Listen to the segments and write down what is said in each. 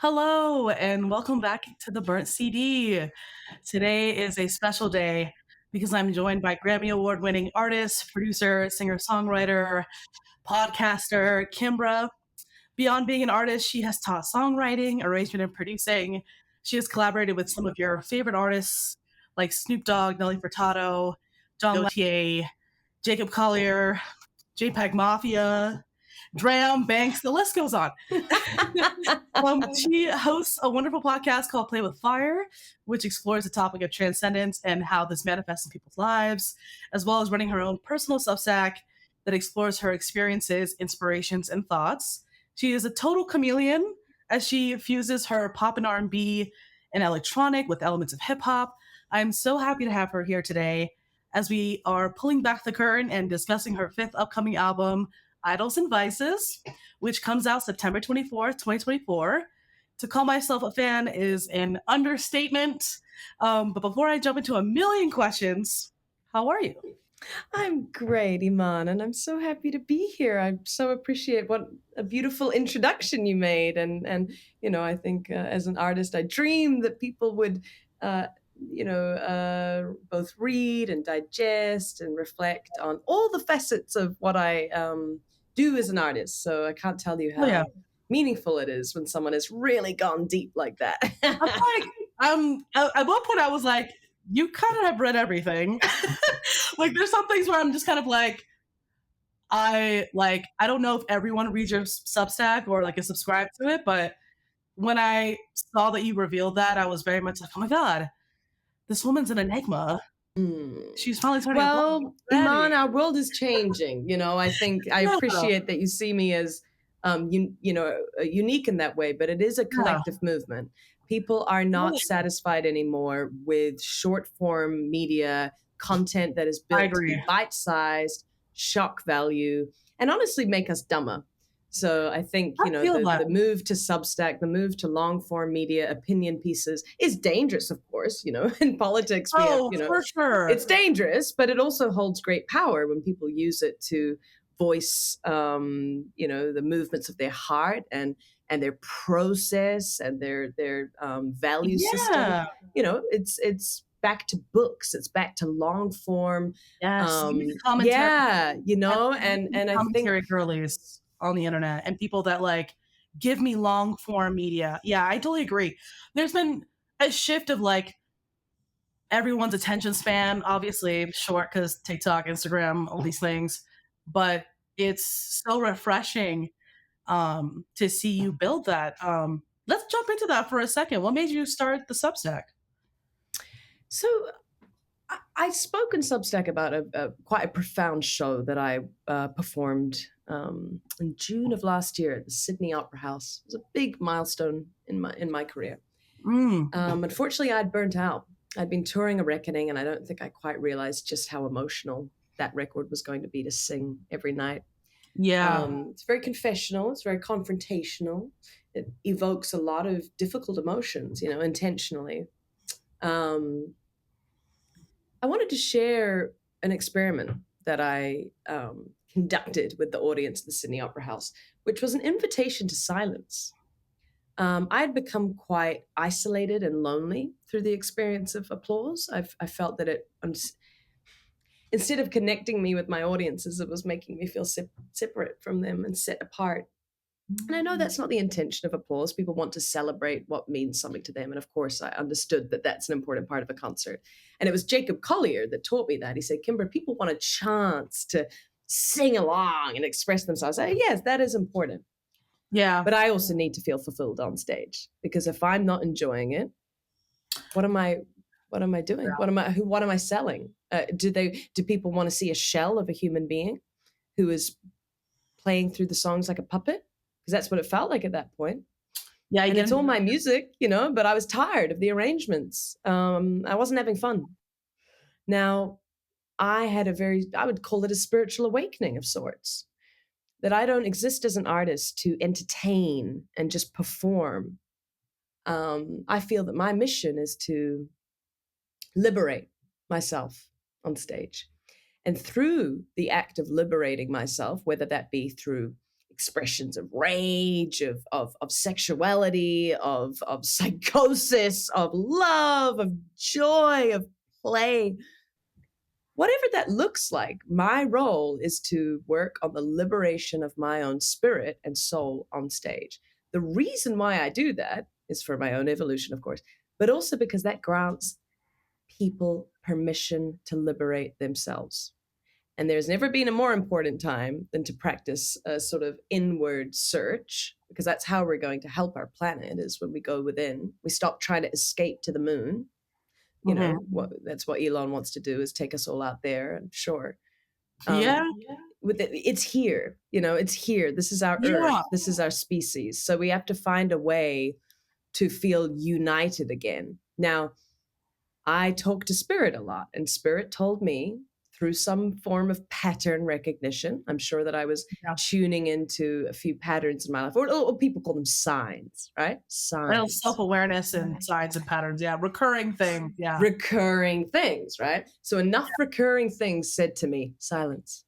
Hello, and welcome back to the Burnt CD. Today is a special day because I'm joined by Grammy Award winning artist, producer, singer songwriter, podcaster, Kimbra. Beyond being an artist, she has taught songwriting, arrangement, and producing. She has collaborated with some of your favorite artists like Snoop Dogg, Nelly Furtado, John Latier, Jacob Collier, JPEG Mafia, Dram, Banks, the list goes on. She hosts a wonderful podcast called Play with Fire, which explores the topic of transcendence and how this manifests in people's lives, as well as running her own personal Substack that explores her experiences, inspirations, and thoughts. She is a total chameleon as she fuses her pop and R&B and electronic with elements of hip hop. I'm so happy to have her here today as we are pulling back the curtain and discussing her fifth upcoming album, Idols and Vices, which comes out September 24th, 2024. To call myself a fan is an understatement. But before I jump into a million questions, how are you? I'm great, Iman, and I'm so happy to be here. I so appreciate what a beautiful introduction you made, and I think as an artist, I dream that people would, both read and digest and reflect on all the facets of what I do as an artist. So I can't tell you Oh, yeah. how meaningful it is when someone has really gone deep like that. I'm like, at one point I was like, you kind of have read everything. Like, there's some things where I'm just kind of like, I don't know if everyone reads your Substack or like is subscribed to it, but when I saw that you revealed that, I was very much like, oh my God, this woman's an enigma. Mm. She's finally turning a book Well, already. Iman, our world is changing. I think I Yeah, appreciate that you see me as, unique in that way, but it is a yeah. collective movement. People are not satisfied anymore with short form media content that is I built to agree. be bite sized, shock value, and honestly make us dumber. So I think, I feel that. the move to Substack, the move to long form media opinion pieces is dangerous, of course. In politics, we have, Oh, for sure. it's dangerous, but it also holds great power when people use it to voice, the movements of their heart and their process and their value system. Yeah. It's back to books. It's back to long form. Yes. You need the commentary. Yeah, I and I think commentary girlies on the internet and people that like give me long form media. Yeah, I totally agree. There's been a shift of like everyone's attention span, obviously short because TikTok, Instagram, all these things, but it's so refreshing to see you build that. Let's jump into that for a second. What made you start the Substack? so. I spoke in Substack about a quite a profound show that I performed in June of last year at the Sydney Opera House. It was a big milestone in my career. Mm, Unfortunately, I'd burnt out. I'd been touring A Reckoning, and I don't think I quite realized just how emotional that record was going to be to sing every night. yeah. It's very confessional. It's very confrontational. It evokes a lot of difficult emotions, intentionally. Um, I wanted to share an experiment that I conducted with the audience at the Sydney Opera House, which was an invitation to silence. I had become quite isolated and lonely through the experience of applause. I felt that instead of connecting me with my audiences, it was making me feel separate from them and set apart. And I know that's not the intention of applause. People want to celebrate what means something to them. And of course, I understood that that's an important part of a concert. And it was Jacob Collier that taught me that. He said, Kimber, people want a chance to sing along and express themselves. I said, yes, that is important. Yeah. But I also need to feel fulfilled on stage because if I'm not enjoying it, what am I doing? What am I selling? Do people want to see a shell of a human being who is playing through the songs like a puppet? Because that's what it felt like at that point. Yeah, And it's all my music, but I was tired of the arrangements. I wasn't having fun. Now, I would call it a spiritual awakening of sorts, that I don't exist as an artist to entertain and just perform. I feel that my mission is to liberate myself on stage. And through the act of liberating myself, whether that be through expressions of rage, of sexuality, of psychosis, of love, of joy, of play. Whatever that looks like, my role is to work on the liberation of my own spirit and soul on stage. The reason why I do that is for my own evolution, of course, but also because that grants people permission to liberate themselves. And there's never been a more important time than to practice a sort of inward search, because that's how we're going to help our planet, is when we go within. We stop trying to escape to the moon. Mhm. That's what Elon wants to do, is take us all out there. And sure, Yeah, it's here. It's here. This is our Earth. yeah. This is our species. So we have to find a way to feel united again. Now, I talk to Spirit a lot, and Spirit told me through some form of pattern recognition. I'm sure that I was Yeah. tuning into a few patterns in my life, or people call them signs, right? Well, Signs. self-awareness and signs and patterns. Yeah. Recurring thing. Yeah. Recurring things, right? So enough recurring things said to me, silence.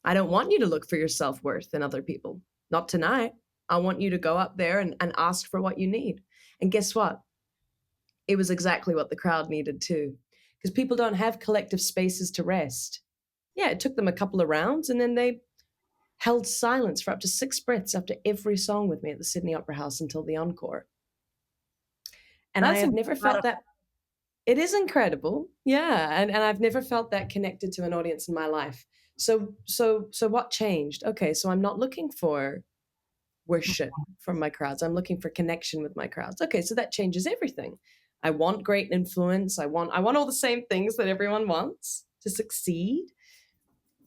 I don't want you to look for your self-worth in other people. Not tonight. I want you to go up there and ask for what you need. And guess what? It was exactly what the crowd needed too. Because people don't have collective spaces to rest. Yeah, it took them a couple of rounds, and then they held silence for up to 6 breaths after every song with me at the Sydney Opera House until the encore. And I That's have never felt incredible. that. It is incredible. Yeah. And I've never felt that connected to an audience in my life. So what changed? Okay, so I'm not looking for worship from my crowds. I'm looking for connection with my crowds. Okay, so that changes everything. I want great influence. I want all the same things that everyone wants to succeed,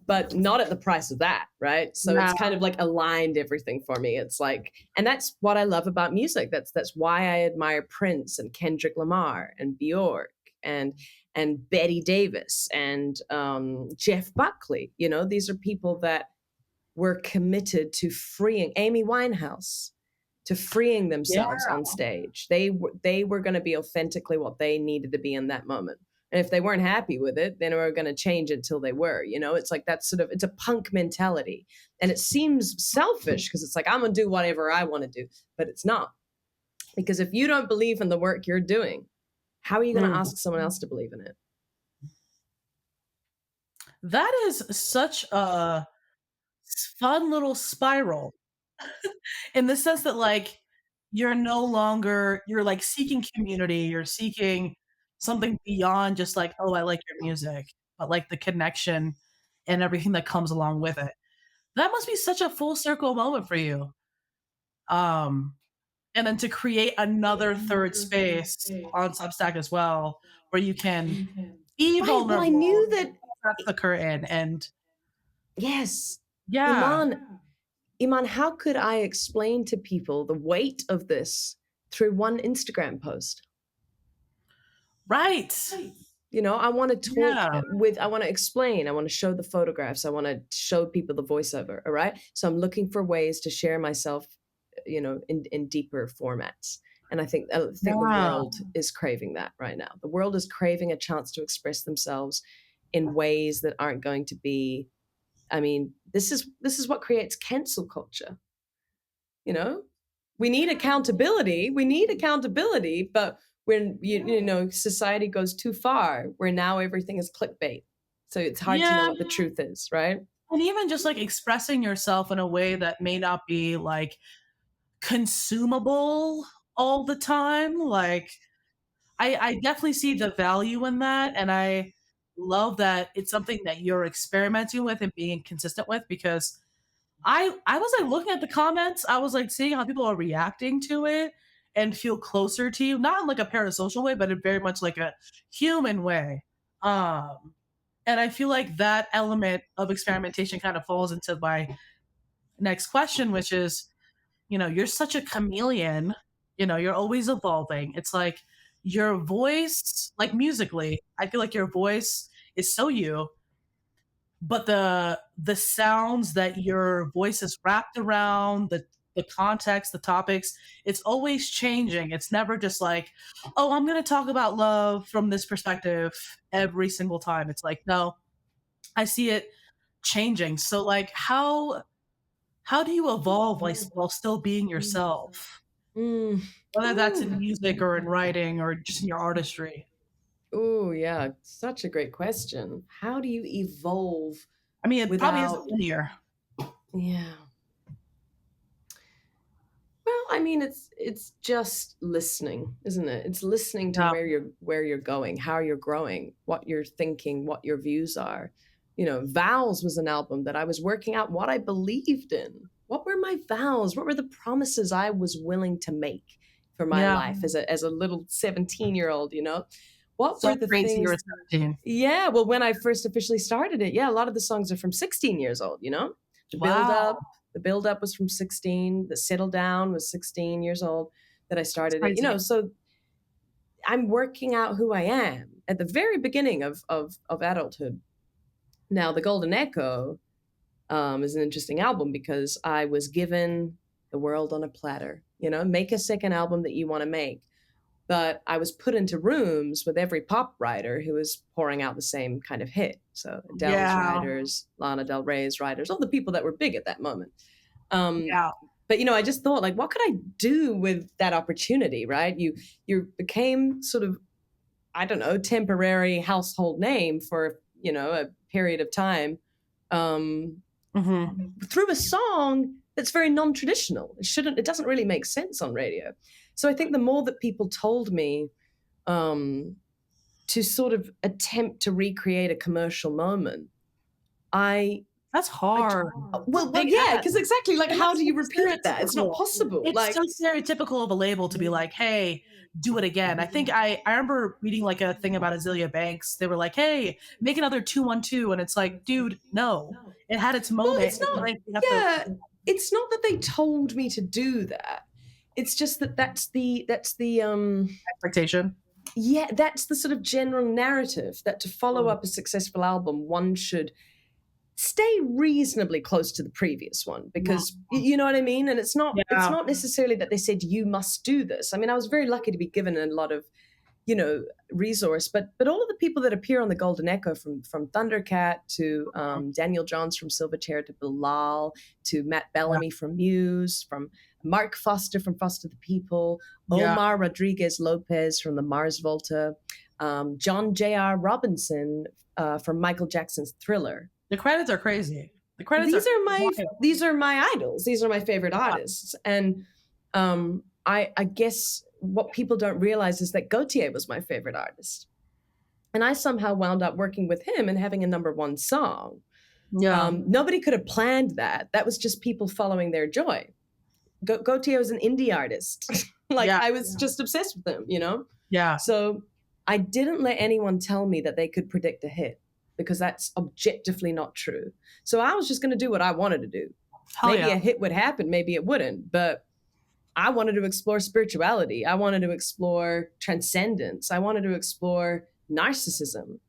but not at the price of that, right? So it's Yeah. kind of like aligned everything for me. It's like, and that's what I love about music. That's why I admire Prince and Kendrick Lamar and Bjork and Betty Davis and Jeff Buckley. These are people that were committed to freeing Amy Winehouse, to freeing Yeah. themselves on stage. They were going to be authentically what they needed to be in that moment. And if they weren't happy with it, then they were going to change it till they were. It's like that it's a punk mentality. And it seems selfish because it's like, I'm going to do whatever I want to do, but it's not. Because if you don't believe in the work you're doing, how are you going to Mm. ask someone else to believe in it? That is such a fun little spiral in the sense that, like, you're like seeking community, you're seeking something beyond just like, oh, I like your music, but like the connection and everything that comes along with it. That must be such a full circle moment for you. Um, and then to create another third space on Substack as well, where you can be Right. Well, I vulnerable, knew that. press the curtain, and Yes. yeah, Iman, how could I explain to people the weight of this through one Instagram post? right, I want to talk yeah, I want to explain, I want to show the photographs, I want to show people the voiceover. All right. So I'm looking for ways to share myself, in deeper formats. And I think the yeah, world is craving that right now. The world is craving a chance to express themselves in ways that aren't going to be, I mean, this is what creates cancel culture. You know, we need accountability, but when society goes too far, where now everything is clickbait, so it's hard to know yeah. what the truth is, right? And even just like expressing yourself in a way that may not be like consumable all the time. Like I definitely see the value in that. And I love that it's something that you're experimenting with and being consistent with because I was like looking at the comments, I was like seeing how people are reacting to it and feel closer to you, not in like a parasocial way, but in very much like a human way. Um and I feel like that element of experimentation kind of falls into my next question, which is, you're such a chameleon, you're always evolving. It's like your voice, like musically, I feel like your voice is so you, but the sounds that your voice is wrapped around, the context, the topics, it's always changing. It's never just like, oh, I'm going to talk about love from this perspective every single time. It's like, no, I see it changing. So like How do you evolve while still being yourself? Mm. Whether that's in Ooh. music or in writing or just in your artistry. Ooh, yeah, such a great question. How do you evolve I mean, it probably isn't without linear. yeah. Well, I mean, it's just listening, isn't it? It's listening to Yeah. where you're going, how you're growing, what you're thinking, what your views are. You know, Vows was an album that I was working out what I believed in. What were my vows? What were the promises I was willing to make for my Yeah. life as a little 17-year-old, you know? What So were the crazy you things were 17. yeah, well, when I first officially started it, yeah, a lot of the songs are from 16 years old, you know? The build Wow. up, the build up was from 16, the settle down was 16 years old that I It's started it. You know, crazy. so I'm working out who I am at the very beginning of adulthood. Now, The Golden Echo is an interesting album because I was given the world on a platter. You know, make a second album that you want to make. But I was put into rooms with every pop writer who was pouring out the same kind of hit. So Adele's Yeah. writers, Lana Del Rey's writers, all the people that were big at that moment. Um, Yeah. but you know, I just thought, like, what could I do with that opportunity? Right? You became sort of, I don't know, temporary household name for a period of time um, Mhm. through a song that's very non-traditional. It doesn't really make sense on radio. So I think the more that people told me um, to sort of attempt to recreate a commercial moment, I, That's I hard. well, Big yeah, ask. because exactly, like, And how that's do so you repeat that? It's not stereotypical. possible. It's so Like, stereotypical of a label to be like, "Hey, do it again." I remember reading, like, a thing about Azealia Banks. They were like, "Hey, make another 212," and it's like, "Dude, no. It had its well, moment. it's It's not. like you have to." Yeah, it's not that they told me to do that. It's just that that's the Expectation. yeah, that's the sort of general narrative that to follow Mm. up a successful album, one should stay reasonably close to the previous one Mhm. because you know what I mean. And it's Yeah. not necessarily that they said you must do this. I mean, I was very lucky to be given a lot of resource, but all of the people that appear on the Golden Echo, from Thundercat to Daniel Johns from Silverchair to Bilal to Matt Yeah. Bellamy from Muse, from Mark Foster from Foster the People, Yeah. Omar Rodriguez Lopez from the Mars Volta, John J.R. Robinson from Michael Jackson's Thriller. The credits are crazy. The credits These are are my wild. these are my idols. These are my favorite Yeah. artists, and I guess what people don't realize is that Gautier was my favorite artist, and I somehow wound up working with him and having a number one song. Yeah. Nobody could have planned that. That was just people following their joy. Gautier was an indie artist. Like, Yeah. I was just obsessed with him, you know? Yeah. So I didn't let anyone tell me that they could predict a hit because that's objectively not true. So I was just going to do what I wanted to do. Hell Maybe yeah. a hit would happen, maybe it wouldn't, but I wanted to explore spirituality. I wanted to explore transcendence. I wanted to explore narcissism.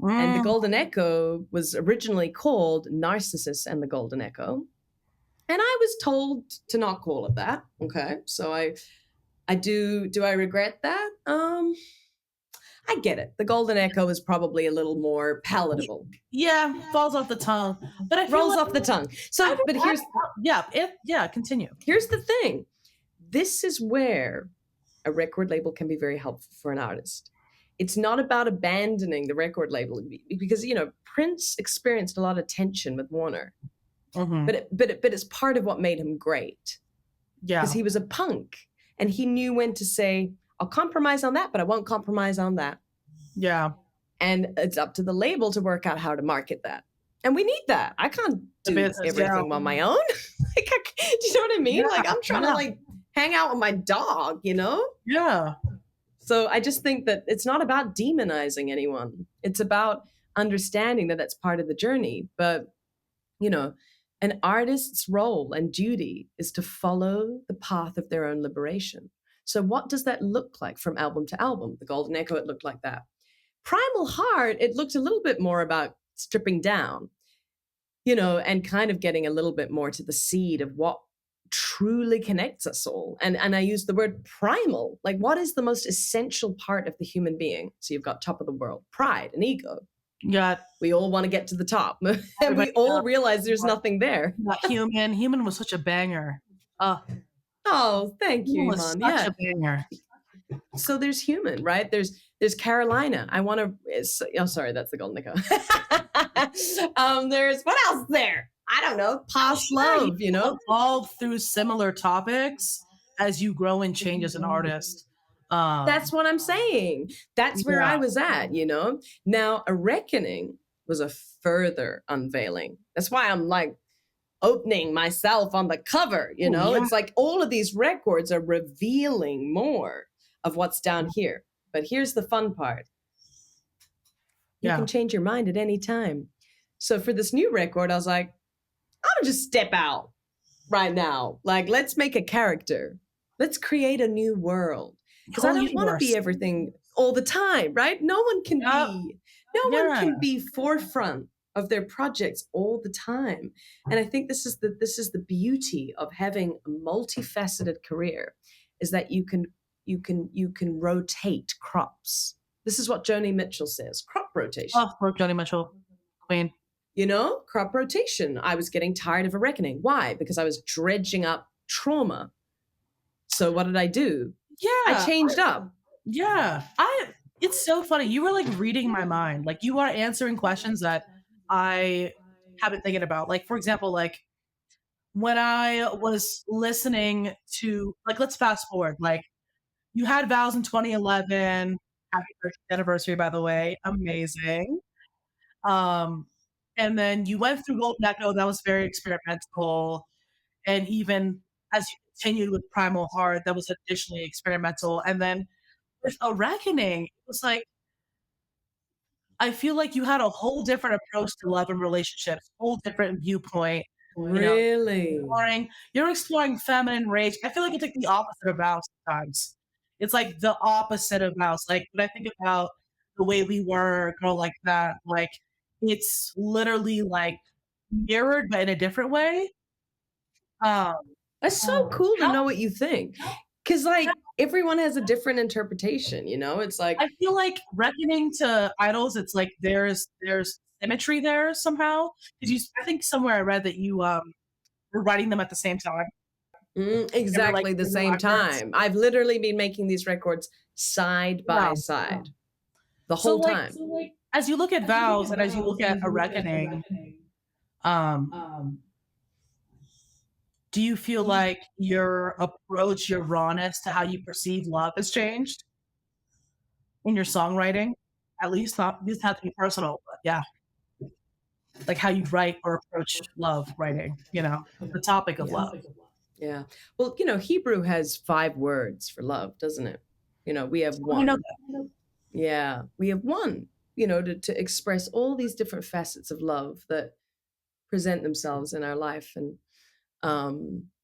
And the Mm. Golden Echo was originally called Narcissus and the Golden Echo. And I was told to not call it that. Okay. So I do I regret that? I get it. The Golden Echo is probably a little more palatable. Yeah, falls off the tongue. But I feel Rolls like off the tongue. I So, would, but yeah, continue. here's the thing. This is where a record label can be very helpful for an artist. It's not about abandoning the record label because Prince experienced a lot of tension with Warner, Hmm. but it's part of what made him great because Yeah. he was a punk and he knew when to say, "I'll compromise on that, but I won't compromise on that." Yeah. And it's up to the label to work out how to market that. And we need that. I can't The do business. Yeah. everything on my own. Like, do you know what I mean? Yeah. Like, I'm trying to Yeah. like hang out with my dog, you know? Yeah. So I just think that it's not about demonizing anyone. It's about understanding that that's part of the journey. But, you know, an artist's role and duty is to follow the path of their own liberation. So what does that look like from album to album? The Golden Echo, it looked like that. Primal Heart, it looked a little bit more about stripping down, and kind of getting a little bit more to the seed of what truly connects us all. And I use the word primal. Like, what is the most essential part of the human being? So you've got top of the world, pride and ego. You got We all want to get to the top, and everybody we all got, realize there's nothing there. you got Human. Human was such a banger. Uh, Oh, thank Human you, was Iman. such Yeah. a banger. So there's Human, right? There's Carolina. I want to. Oh, sorry, that's the Golden Echo. There's what else there? I don't know. Past Sure, you love, you know. evolve through similar topics as you grow and change as an artist. That's what I'm saying. That's where I Yeah. was at, you know. Now, A Reckoning was a further unveiling. That's why I'm like opening myself on the cover, you Oh know. yeah. It's like all of these records are revealing more of what's down here. But here's the fun part. You Yeah. can change your mind at any time. So for this new record, I was like, I'm gonna just step out right now. Like, let's make a character. Let's create a new world. Because I Whole don't want to be universe. everything all the time, right? Yep. No one Yeah. can be forefront of their projects all the time. And I think this is the beauty of having a multifaceted career, is that you can rotate crops. This is what Joni Mitchell says, crop rotation. Oh, poor Joni Mitchell. Queen. You know, crop rotation. I was getting tired of A Reckoning. Why? Because I was dredging up trauma. So what did I do? I Yeah. changed up. Yeah. It's so funny. You were like reading my mind. Like you are answering questions that I have been thinking about. Like, for example, like when I was listening to, like, let's fast forward. Like you had vows in 2011. Happy 30th anniversary, by the way. Amazing. Um, and then you went through Golden Echo. That was very experimental. And even as you continued with Primal Heart, that was additionally experimental. And then with A Reckoning, it was like, I feel like you had a whole different approach to love and relationships, whole different viewpoint. You know, Really? you're exploring feminine rage. I feel like it's like the opposite of vows sometimes. It's like the opposite of vows. Like when I think about the way we were, girl like that, like it's literally like mirrored but in a different way. Um That's so cool to how know what you think. Cause like everyone has a different interpretation, you know? It's like, I feel like reckoning to idols, it's like there's symmetry there somehow. Did you? I think somewhere I read that you were writing them at the same time. They were like exactly the single same records. time. I've literally been making these records side by Yeah. side the So whole like time. as you look at vows and as you look at a reckoning, um, do you feel like your approach, your rawness to how you perceive love has changed in your songwriting? At least not this have to be personal, but yeah. Like how you write or approach love writing, the topic of Yeah. love. Yeah. Well, Hebrew has 5 words for love, doesn't it? We have Oh, I know one. that. Yeah. We have one, to express all these different facets of love that present themselves in our life. And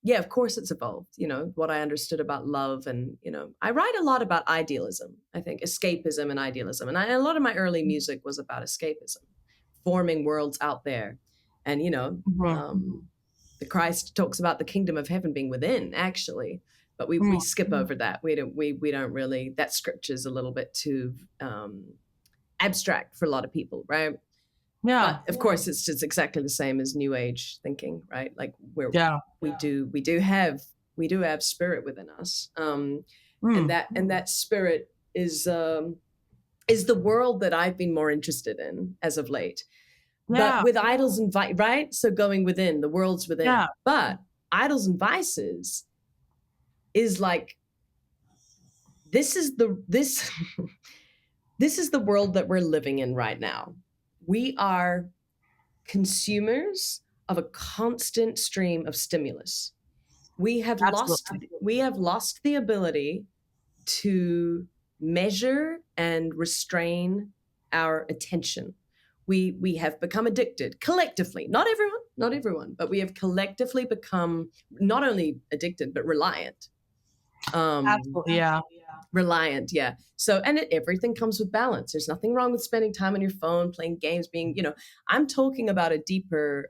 yeah, of course it's evolved, what I understood about love. And, I write a lot about idealism, I think, escapism and idealism. And a lot of my early music was about escapism, forming worlds out there. And, Mhm. the Christ talks about the kingdom of heaven being within, actually. But we, Mm. we skip over that. We don't really, that scripture is a little bit too abstract for a lot of people, right? Yeah. But of course, it's just exactly the same as New Age thinking, right? Like where Yeah. we do have spirit within us, and Mm. that spirit is the world that I've been more interested in as of late. Yeah. But with idols and right, so going within, the world's within. Yeah. But idols and vices is like this is the this this is the world that we're living in right now. We are consumers of a constant stream of stimulus. We have lost Absolutely. we have lost the ability to measure and restrain our attention. We have become addicted collectively. Not everyone, but we have collectively become not only addicted but reliant. Absolutely. Yeah. Reliant, yeah. So, and everything comes with balance. There's nothing wrong with spending time on your phone, playing games, I'm talking about a deeper,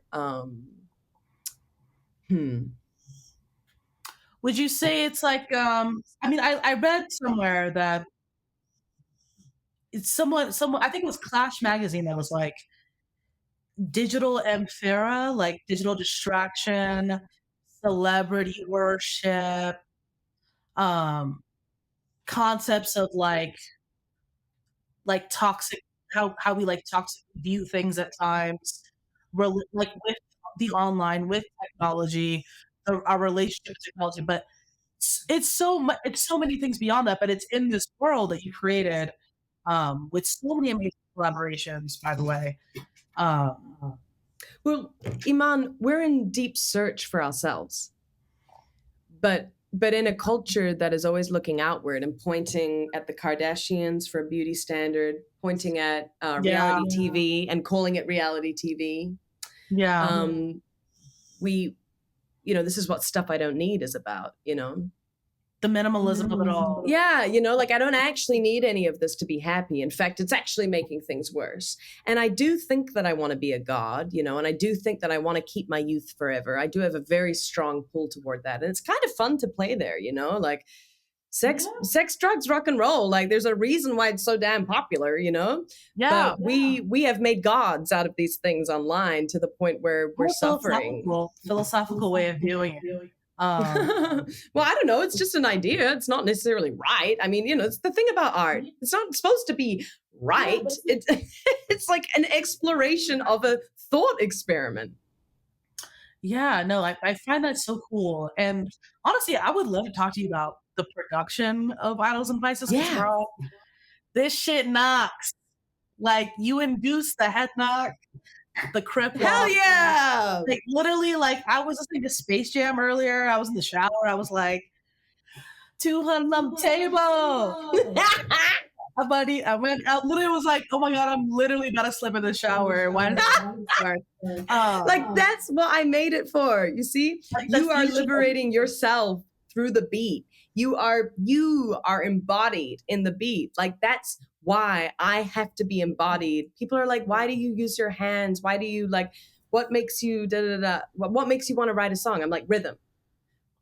Would you say it's like I mean I read somewhere that it's someone I think it was Clash magazine that was like digital emphera, like digital distraction, celebrity worship, um, concepts of like toxic how we like toxic view things at times. Like with the online, with technology, our relationship with technology, but it's so many things beyond that, but it's in this world that you created, with so many amazing collaborations, by the way. Um, Well, Iman, we're in deep search for ourselves, but in a culture that is always looking outward and pointing at the Kardashians for a beauty standard, pointing at yeah, reality TV and calling it reality TV. yeah, We, this is what Stuff I Don't Need is about, the minimalism of it all. Yeah, like I don't actually need any of this to be happy. In fact, it's actually making things worse. And I do think that I want to be a god, and I do think that I want to keep my youth forever. I do have a very strong pull toward that. And it's kind of fun to play there, like sex, drugs, rock and roll. Like there's a reason why it's so damn popular, Yeah, But we have made gods out of these things online to the point where we're more suffering. philosophical way of viewing it. Well, I don't know. It's just an idea. It's not necessarily right. I mean, it's the thing about art. It's not supposed to be right. It's it's like an exploration of a thought experiment. Yeah, no, I find that so cool. And honestly, I would love to talk to you about the production of Idols and Vices, because Yeah. bro, this shit knocks. Like you induce the head knock, the crip Hell walk. yeah. Like literally, like I was listening to Space Jam earlier. I was in the shower. I was like, 200 on the table. Buddy, I literally was like, oh my God, I'm literally about to slip in the shower. Why did I start? Like that's what I made it for. You see, Like, you are liberating yourself through the beat. You are embodied in the beat. Like that's why I have to be embodied. People are like, why do you use your hands? Why do you like? What makes you da da da? What makes you want to write a song? I'm like rhythm.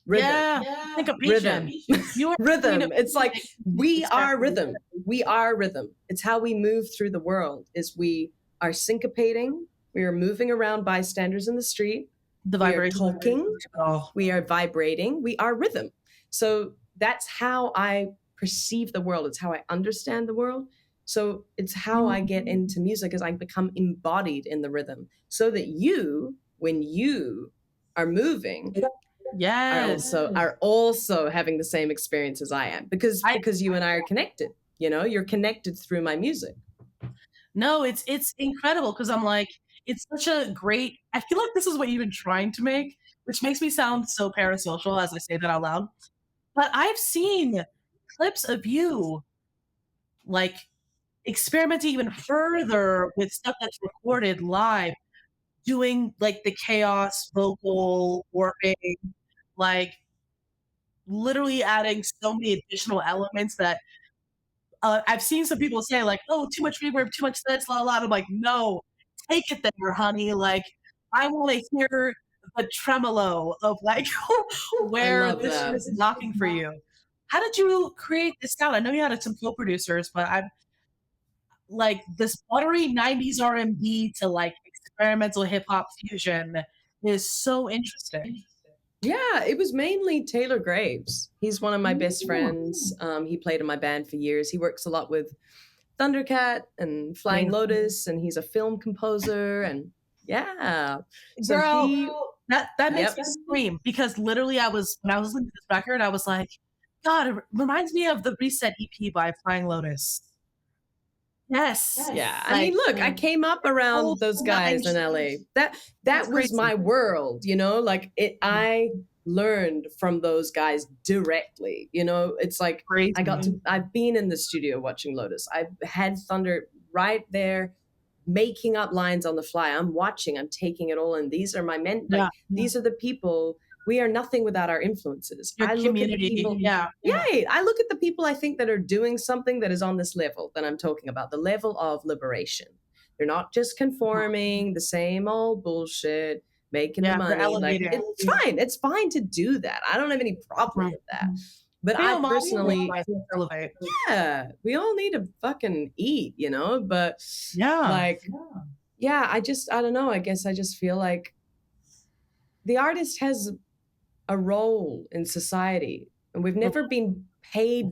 Yeah. Think of rhythm. You are Rhythm. It's like we are rhythm. We are rhythm. It's how we move through the world. Is we are syncopating. We are moving around bystanders in the street. the We are vibration. talking. Oh, We are vibrating. We are rhythm. So that's how I perceive the world. It's how I understand the world. So it's how I get into music, as I become embodied in the rhythm, so that you, when you are moving, yes. are also having the same experience as I am, because you and I are connected. You're connected through my music. No, it's incredible, because I'm like, it's such a great. I feel like this is what you've been trying to make, which makes me sound so parasocial as I say that out loud. But I've seen clips of you like experimenting even further with stuff that's recorded live, doing like the chaos vocal warping, like literally adding so many additional elements that I've seen some people say like, "Oh, too much reverb, too much this, la la." I'm like, "No, take it there, honey." Like, I want to hear the tremolo of like where this shit is knocking for you. How did you create this sound? I know you had some co-producers, but I'm like this buttery '90s R&B to like experimental hip hop fusion is so interesting. Yeah, it was mainly Taylor Graves. He's one of my best friends. He played in my band for years. He works a lot with Thundercat and Flying Lotus, and he's a film composer. And yeah, so Girl, that makes me scream, because literally when I was listening to this record, I was like, God, it reminds me of the Reset EP by Flying Lotus. Yes. Yeah, I mean, look, I came up around those guys in LA. That was my world, like I learned from those guys directly. It's like Crazy. I've been in the studio watching Lotus. I've had Thunder right there making up lines on the fly. I'm watching, I'm taking it all in. These are my men. These are the people. We are nothing without our influences. Your community. Yeah. I look at the people I think that are doing something that is on this level that I'm talking about, the level of liberation. They're not just conforming the same old bullshit, making money. Like, it's fine. It's fine to do that. I don't have any problem with that. But I Feel my personally, let's elevate. yeah, we all need to fucking eat, you know? But Yeah. like, yeah, I don't know. I guess I just feel like the artist has a role in society, and we've never been paid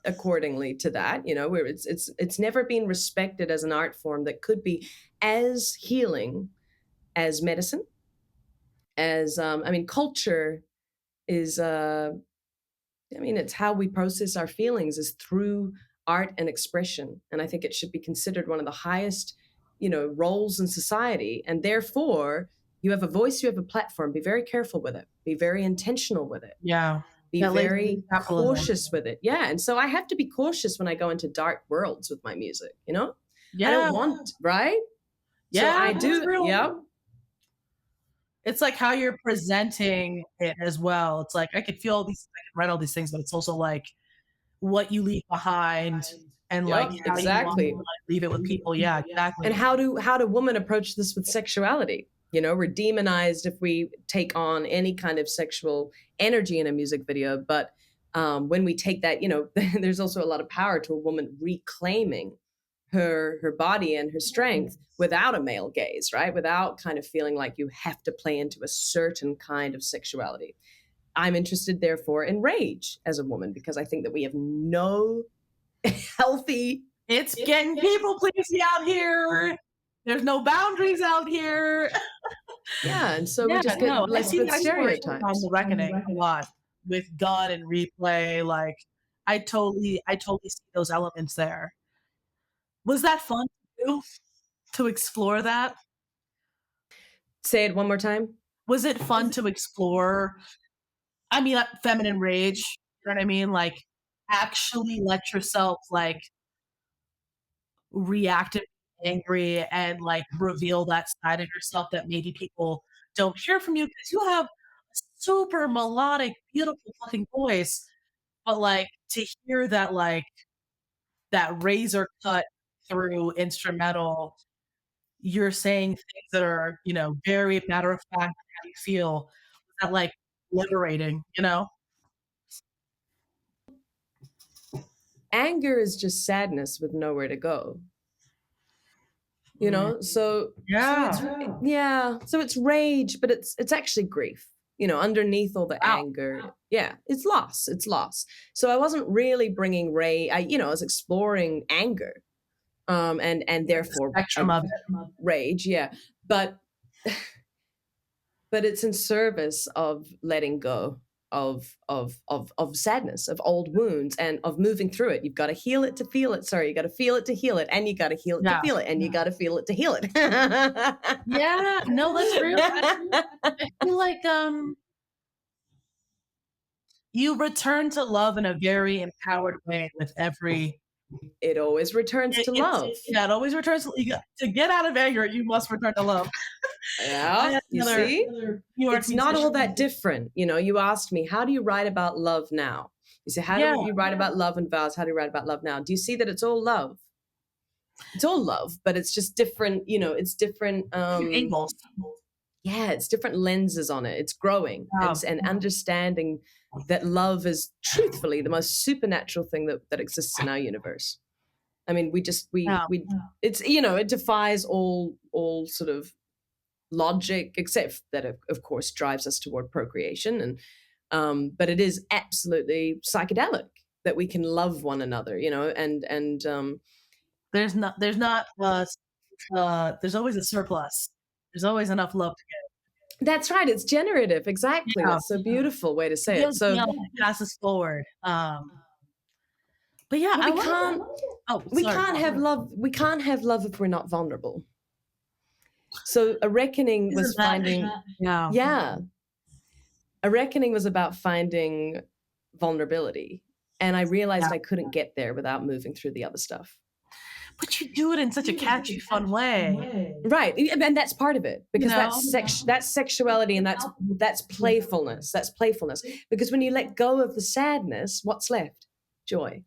accordingly to that, you know, where it's never been respected as an art form that could be as healing as medicine, as I mean, culture is I mean, it's how we process our feelings is through art and expression. And I think it should be considered one of the highest, you know, roles in society. And therefore, you have a voice, you have a platform. Be very careful with it. Be very intentional with it. Yeah. Be That lazy very capitalism. cautious with it. Yeah. And so I have to be cautious when I go into dark worlds with my music, you know? I Yeah. don't want, right? So Yeah, I that's do, real. yep. It's like how you're presenting it as well. It's like I could feel all these, I can write all these things, but it's also like what you leave behind and like Yep, how you want exactly. to like, leave it with people. Yeah, exactly. And how do women approach this with sexuality? You know, we're demonized if we take on any kind of sexual energy in a music video, but when we take that, you know, there's also a lot of power to a woman reclaiming her body and her strength without a male gaze, right? Without kind of feeling like you have to play into a certain kind of sexuality. I'm interested, therefore, in rage as a woman because I think that we have no healthy. It's getting people pleasing out here. There's no boundaries out here. Yeah, and so we Yeah, just get no, I blessed see with that story on stereotypes. The Reckoning a lot with God and replay. Like, I totally see those elements there. Was that fun to do? To explore that? Say it one more time. Was it fun to explore? I mean, feminine rage. You know what I mean? Like, actually let yourself like react and be angry and like reveal that side of yourself that maybe people don't hear from you because you have a super melodic, beautiful fucking voice. But like to hear that like that razor cut through instrumental, you're saying things that are, you know, very matter of fact how you feel. That like liberating, you know? Anger is just sadness with nowhere to go. You know, so Yeah. it's yeah, so it's rage, but it's actually grief. You know, underneath all the Wow. anger, yeah, it's loss. It's loss. So I wasn't really bringing rage. I was exploring anger, and therefore Spectrum of it. rage. Yeah, but but it's in service of letting go of sadness, of old wounds, and of moving through it. You've got to heal it to feel it. Sorry, you got to feel it to heal it, and you got to heal it to Yeah. feel it, and you got to feel it to heal it. Yeah. No, that's real. I feel like you return to love in a very empowered way with every It always returns to love. yeah, it always returns to get out of anger, you must return to love. I Yeah, had you another see, New York it's not all musician. that different. You know, you asked me, how do you write about love now? You say, how Yeah. do you write about love and vows? How do you write about love now? Do you see that it's all love? It's all love, but it's just different. You know, it's different. Angles. Yeah, it's different lenses on it. It's growing and understanding that love is truthfully the most supernatural thing that exists in our universe. I mean, we it's, you know, it defies all sort of logic, except that of course drives us toward procreation. And but it is absolutely psychedelic that we can love one another, you know, and there's not there's always a surplus. There's always enough love to that's right. It's generative. Exactly. give. Yeah. That's a beautiful way to say It it. gives So me up, passes forward. But yeah, we can't we sorry. can't have love. We can't have love if we're not vulnerable. So a reckoning was Isn't that- finding, yeah. yeah, a reckoning was about finding vulnerability, and I realized I couldn't get there without moving through the other stuff. But you do it in such a catchy, fun way. Right, and that's part of it because You know? that's sexuality, and that's playfulness. That's playfulness because when you let go of the sadness, what's left? Joy.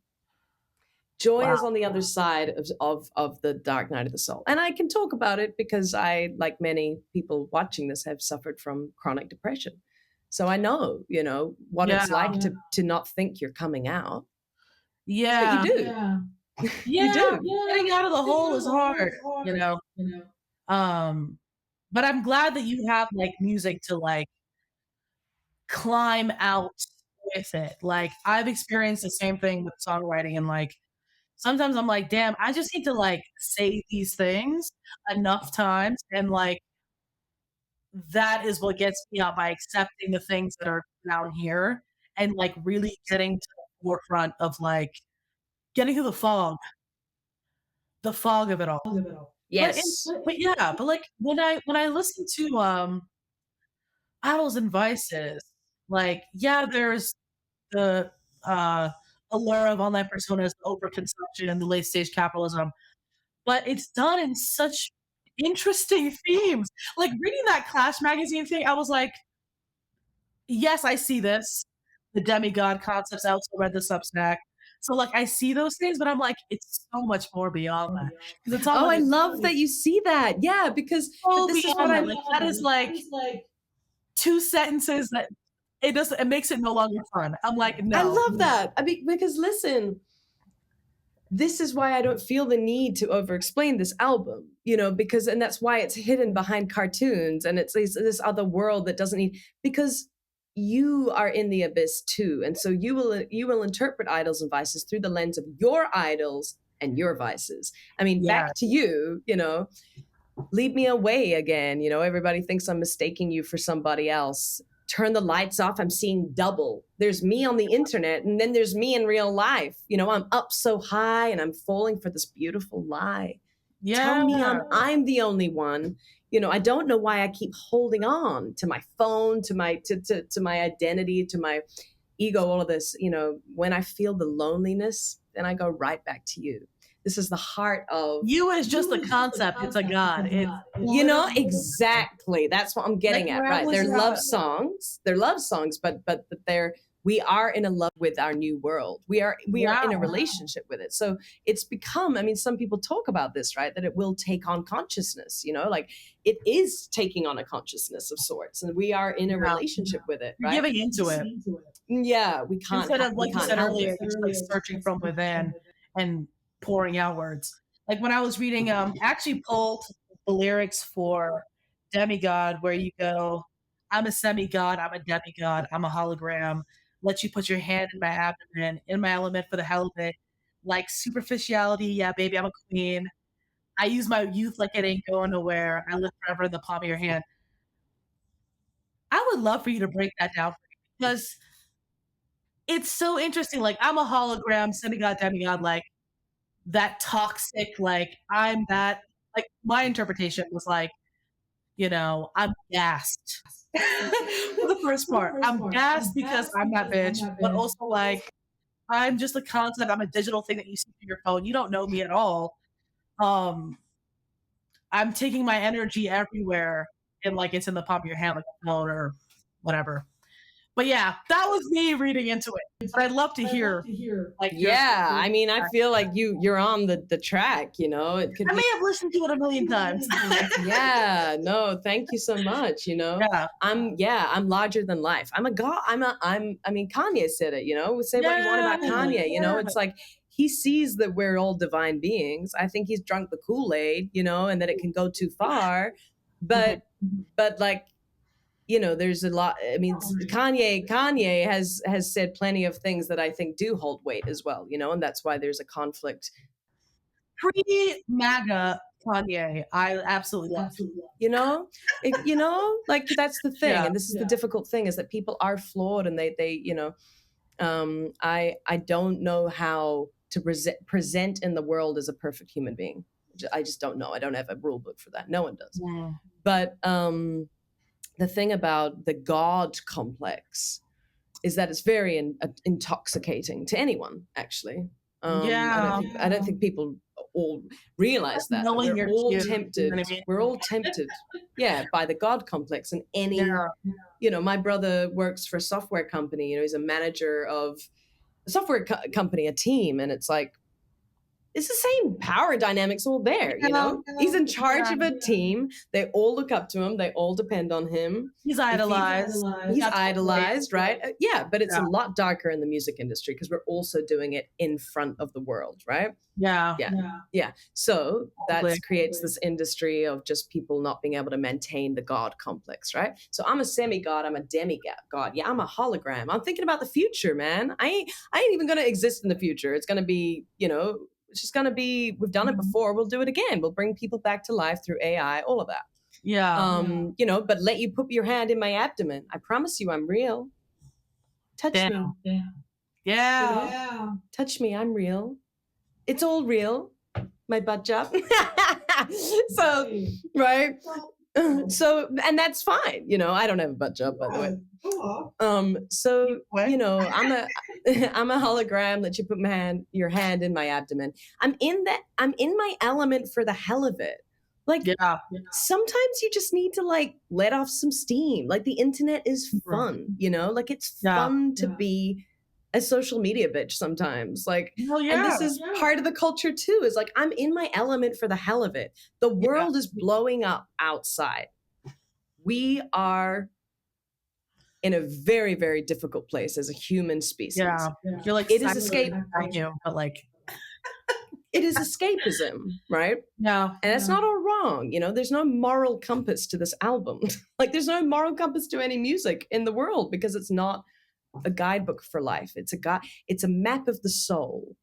Joy is on the other side of the dark night of the soul. And I can talk about it because I, like many people watching this, have suffered from chronic depression. So I know, what Yeah. it's like to not think you're coming out, but you Yeah. do. You Yeah. do. Getting out of the hole is hard, you know? Um, but I'm glad that you have, like, music to, like, climb out with it. Like, I've experienced the same thing with songwriting and, like, sometimes I'm like, "Damn, I just need to, like, say these things enough times," and, like, that is what gets me out by accepting the things that are down here and, like, really getting to the forefront of, like, getting through the fog of it all. Yes. But, like, when I listen to, Idols and Vices, like, yeah, there's the, uh, allure of online personas, overconsumption, and the late stage capitalism, but it's done in such interesting themes. Like, reading that Clash magazine thing, I was like, "Yes, I see this." The demigod concepts, I also read the Substack. So, like, I see those things, but I'm like, it's so much more beyond that. 'Cause it's all Oh, like I love that you see that. Yeah, because but so this is what beyond that. I'm Like, that is, like, 2 sentences that it makes it no longer fun. I'm like, I "No." love that. I mean, because listen, this is why I don't feel the need to over explain this album, because and that's why it's hidden behind cartoons and it's this other world that doesn't need because you are in the abyss too. And so you will interpret idols and vices through the lens of your idols and your vices. I mean, Yeah. back to you, lead me away again. Everybody thinks I'm mistaking you for somebody else. Turn the lights off. I'm seeing double. There's me on the internet, and then there's me in real life. I'm up so high and I'm falling for this beautiful lie. Tell Yeah. me I'm the only one. I don't know why I keep holding on to my phone, to my identity, to my ego, all of this. When I feel the loneliness, then I go right back to you. This is the heart of You is just a concept, it's a god. It's literally exactly. That's what I'm like, getting at, when I right? was, They're love songs. They're love songs, but we are in a love with our new world. We are in a wow. relationship with it. So it's become, I mean, some people talk about this, right? That it will take on consciousness, like it is taking on a consciousness of sorts. And we are in a Yeah. relationship with it, You're right? giving into it. Yeah, we can't Instead of, we like you can't said help earlier, it. just, like, searching from within and pouring outwards. Like, when I was reading, actually pulled the lyrics for Demigod where you go, "I'm a semi-god, I'm a demigod, I'm a hologram, let you put your hand in my abdomen, in my element for the hell of it, like superficiality, yeah, baby, I'm a queen. I use my youth like it ain't going nowhere, I live forever in the palm of your hand." I would love for you to break that down for me because it's so interesting, like, I'm a hologram, semi-god, demigod, like, that toxic, like, I'm that like, my interpretation was like, I'm gassed for the first part. I'm gassed because I'm that bitch, but also, like, I'm just a concept, I'm a digital thing that you see through your phone, you don't know me at all. Um, I'm taking my energy everywhere and, like, it's in the palm of your hand like a phone or whatever. But yeah, that was me reading into it, but I'd love to hear, like, your Yeah, I mean, I feel like you're on the track, it could I be. may have listened to it a million times. Yeah, no, thank you so much, Yeah. I'm larger than life. I'm a god. I mean, Kanye said it, say what you want Yeah, about Kanye, yeah. it's like he sees that we're all divine beings. I think he's drunk the Kool-Aid, and that it can go too far. Mhm. But like, there's a lot. I mean, Kanye has said plenty of things that I think do hold weight as well, and that's why there's a conflict. Pre-MAGA Kanye, I absolutely love. You know, like that's the thing, Yeah. and this is the difficult thing is that people are flawed, and they I don't know how to present in the world as a perfect human being. I just don't know. I don't have a rule book for that. No one does. Mm. But the thing about the God complex is that it's very intoxicating to anyone. Actually, Yeah. I don't think people all realize that Knowing we're you're all cute, you know tempted. what I mean? We're all tempted, yeah, by the God complex. And any, Yeah. my brother works for a software company. He's a manager of a software company, a team, and it's like it's the same power dynamics all there, you know? He's in charge of a team. They all look up to him. They all depend on him. He's If he- idolized. He's That's idolized, right? Yeah, but it's Yeah. a lot darker in the music industry because we're also doing it in front of the world, right? Yeah. Yeah. So that Totally. creates this industry of just people not being able to maintain the God complex, right? So I'm a semi-God, I'm a demigod. Yeah, I'm a hologram. I'm thinking about the future, man. I ain't even gonna exist in the future. It's gonna be, it's just gonna be, we've done it before, we'll do it again. We'll bring people back to life through AI, all of that. Yeah. But let you put your hand in my abdomen. I promise you I'm real. Touch Damn. me. Yeah. Touch me, I'm real. It's all real. My butt job. So, right? So, and that's fine. I don't have a butt job, by the way. So, I'm a I'm a hologram that you put your hand in my abdomen. I'm in my element for the hell of it. Like, Yeah. sometimes you just need to let off some steam. Like, the internet is fun, like it's fun to be a social media bitch sometimes. Like, Well, and this yeah. is part of the culture too, is like, I'm in my element for the hell of it. The world is blowing up outside. We are in a very, very difficult place as a human species. Yeah. You're like, It is escape. you, but like, It is escapism, right? yeah. And that's not all wrong. There's no moral compass to this album. Like, there's no moral compass to any music in the world because it's not a guidebook for life. It's a map of the soul.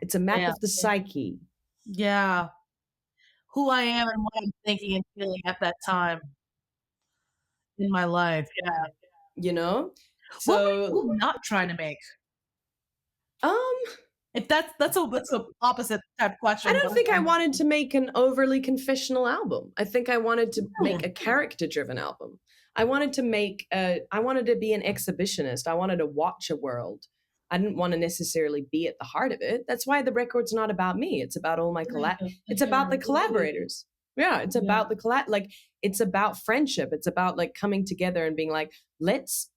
It's a map of the psyche. Yeah. Who I am and what I'm thinking and feeling at that time in my life. Yeah. So what are you not trying to make? If that's a opposite type question. I don't think I wanted to make an overly confessional album. I think I wanted to make a character-driven album. I wanted to be an exhibitionist. I wanted to watch a world. I didn't want to necessarily be at the heart of it. That's why the record's not about me. It's about all my it's about the collaborators. Yeah, it's about the it's about friendship. It's about coming together and being like, let's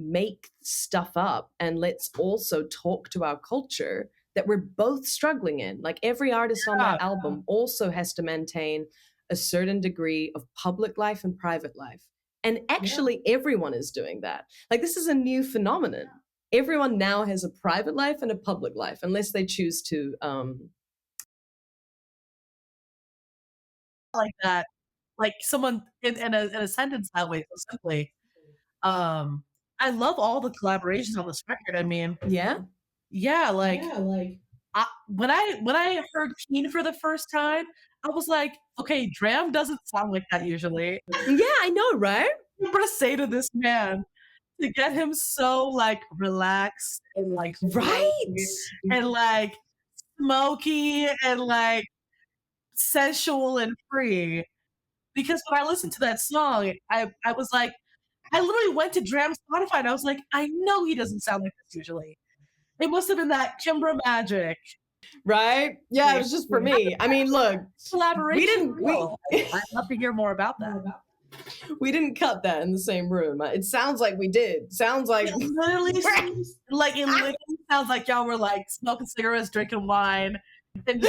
make stuff up and let's also talk to our culture that we're both struggling in. Like, every artist on that album also has to maintain a certain degree of public life and private life. And actually everyone is doing that. Like, this is a new phenomenon. Everyone now has a private life and a public life, unless they choose to like that. Like someone in a sentence that way, so simply. I love all the collaborations on this record. I mean, yeah. like when I heard Keen for the first time, I was like, okay, Dram doesn't sound like that usually. Yeah, I know, right? I'm gonna say to this man to get him so relaxed and right and smoky and sensual and free. Because when I listened to that song, I was like, I literally went to Dram's Spotify and I was like, I know he doesn't sound like this usually. It must have been that Kimbra magic. Right? Yeah, it was just for me. I mean, look, collaboration. I'd love to hear more about that. We didn't cut that in the same room. It sounds like we did. Sounds like it literally sounds like y'all were smoking cigarettes, drinking wine, and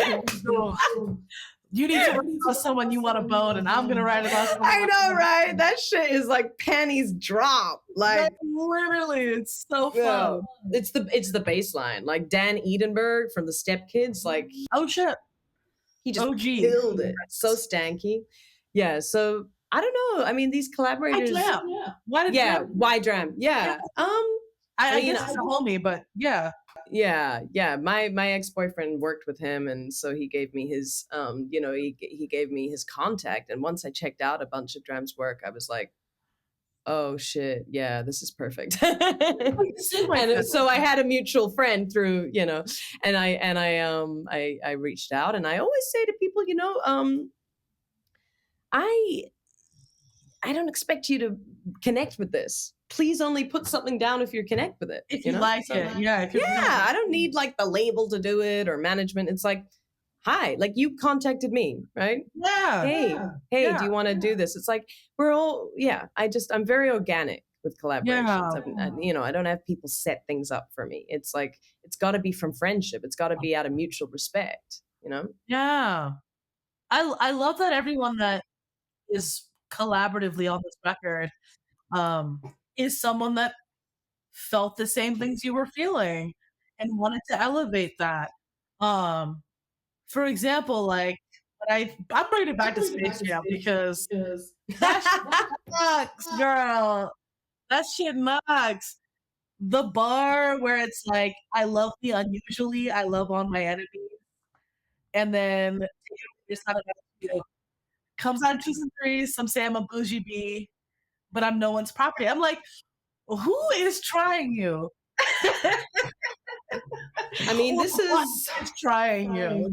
you need to write about someone you want to bone, and I'm gonna write about someone. I know, right? That shit is like panties drop. Literally, it's so fun. It's the baseline. Like Dan Edenberg from the Step Kids, oh shit, he just killed it. So stanky. Yeah. So I don't know. I mean, these collaborators. Why Dram? Yeah. I guess it's a homie, but yeah. Yeah. My ex-boyfriend worked with him, and so he gave me his he gave me his contact. And once I checked out a bunch of Dram's work, I was like, oh shit, yeah, this is perfect. And so I had a mutual friend through, and I reached out, and I always say to people, I don't expect you to connect with this. Please only put something down if you connect with it. If you like it. Yeah. I don't need the label to do it or management. It's like, hi, you contacted me, right? Yeah. Hey, do you want to do this? It's like, we're all, I'm very organic. with collaborations. Yeah. I don't have people set things up for me. It's like, it's got to be from friendship. It's got to be out of mutual respect, you know? Yeah. I love that everyone that is collaboratively on this record, um, is someone that felt the same things you were feeling and wanted to elevate that. Um, for example, like, I'm bringing it back to Space Jam because that shit knocks, girl. That shit knocks. The bar where it's like, "I love me unusually, I love all my enemies," and then it's not about you. Comes out in 2s and 3s, some say I'm a bougie bee, but I'm no one's property. I'm like, "Who is trying you?" I mean, this What is is trying you?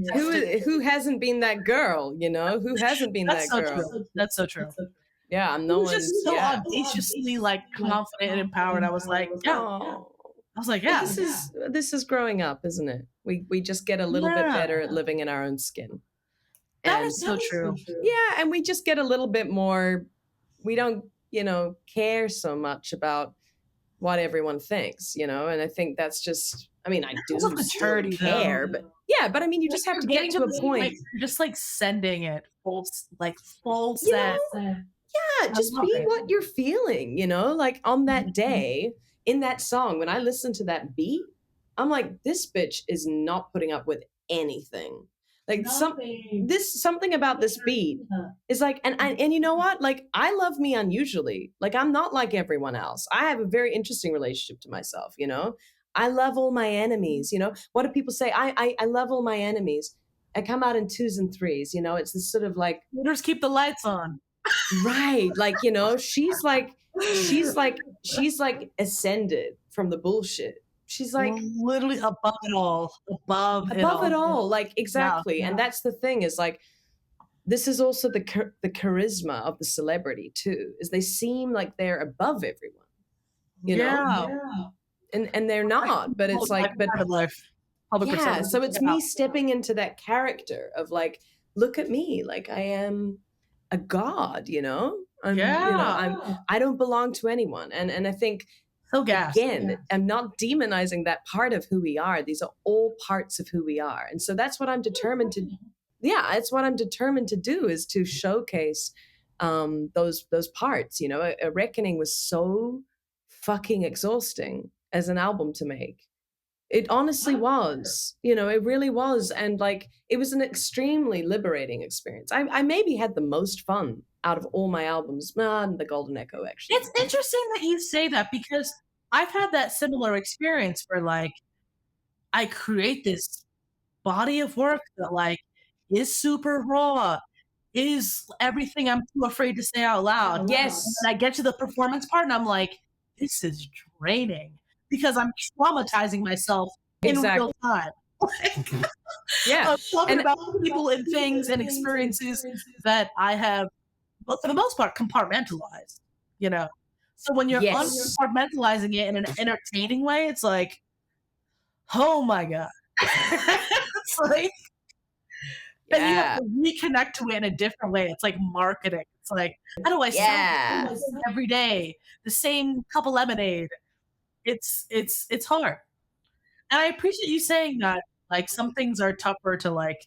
who hasn't been that girl, you know? Who hasn't been That's that so girl? true. That's so true. Yeah, I'm He no was just one's. so Yeah. audaciously, like, confident and empowered. I was like, "Yeah." Oh, I was like, well, "Yeah." this is growing up, isn't it? We just get a little bit Yeah. better at living in our own skin, That and is so true. yeah, and we just get a little bit more. We don't, care so much about what everyone thinks, and I think that's just. I mean, I It's do of still maturity, though. care, but yeah, but I mean, you Like, just have you're to getting get to to a this point, point. you're just, like, sending it full You send. know, yeah, I just love be it. what you're feeling, like on that day in that song, when I listen to that beat, I'm like, this bitch is not putting up with anything. Like something about this beat is like, and you know what? Like, I love me unusually. Like, I'm not like everyone else. I have a very interesting relationship to myself, I love all my enemies, What do people say? I love all my enemies. I come out in 2s and 3s, it's this sort of like, Haters keep the lights on. right, like, she's like ascended from the bullshit. She's like Literally above it all. Above it above it all. all, like, Yeah. exactly. And that's the thing, is like, this is also the charisma of the celebrity too, is they seem like they're above everyone, you know Yeah. and they're Like, not, but it's like, but private life. Public yeah, persona. so it's Yeah. me stepping into that character of like, look at me, like, I am a god, I don't belong to anyone. And I think, So gassed. again, I'm not demonizing that part of who we are. These are all parts of who we are. And so that's what I'm determined to, yeah, it's what I'm determined to do, is to showcase those parts. A Reckoning was so fucking exhausting as an album to make. It honestly was, it really was. And like, it was an extremely liberating experience. I maybe had the most fun out of all my albums. The Golden Echo, actually. It's interesting that you say that because I've had that similar experience where, like, I create this body of work that, like, is super raw, is everything I'm too afraid to say out loud. And Yes, then I get to the performance part and I'm like, this is draining because I'm traumatizing myself in real exactly. time. Like, Yeah. I'm talking And about people and things and experiences that I have, but for the most part, compartmentalized, you know? So when you're yes. uncompartmentalizing it in an entertaining way, it's like, oh my God. It's like, then you have Yeah. to reconnect to it in a different way. It's like marketing. It's like, how do I Yeah. sell this every day? The same cup of lemonade. It's hard. And I appreciate you saying that, like, some things are tougher to, like,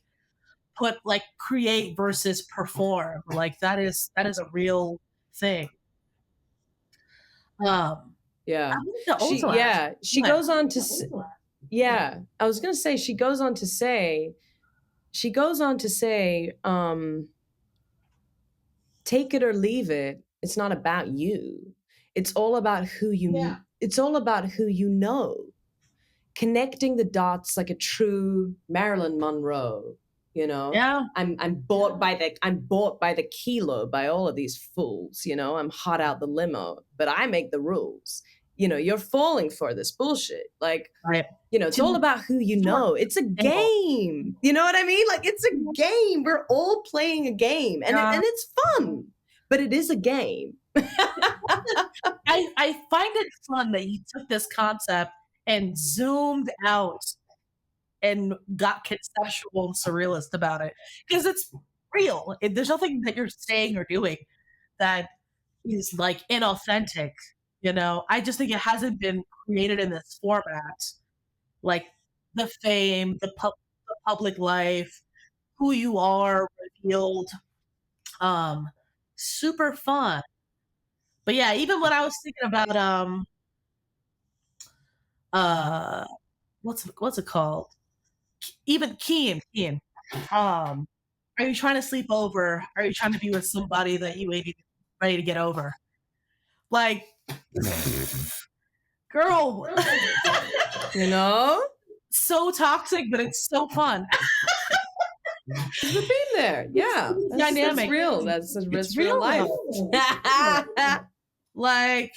create versus perform. Like, that is a real thing. I Yeah. wanted to She also ask. yeah, she Go ahead. goes on to yeah, I was going to say, she goes on to say, take it or leave it. It's not about you. It's all about it's all about who you know. Connecting the dots like a true Marilyn Monroe, Yeah. I'm bought by the kilo by all of these fools, I'm hot out the limo, but I make the rules. You're falling for this bullshit. Like, Right. it's all about who you know. It's a game. You know what I mean? Like, it's a game. We're all playing a game, and Yeah. and it's fun, but it is a game. I find it fun that you took this concept and zoomed out and got conceptual and surrealist about it because it's real. There's nothing that you're saying or doing that is like inauthentic. I just think it hasn't been created in this format. Like the fame, the public life, who you are revealed. Um, Super fun. But yeah, even when I was thinking about uh what's it called? Even Keen. Um, are you trying to sleep over? Are you trying to be with somebody that you ain't even ready to get over? Like, girl, You know? so toxic, but it's so fun. We've been there. Yeah. That's Dynamic. real. That's It's real real life. though. Like,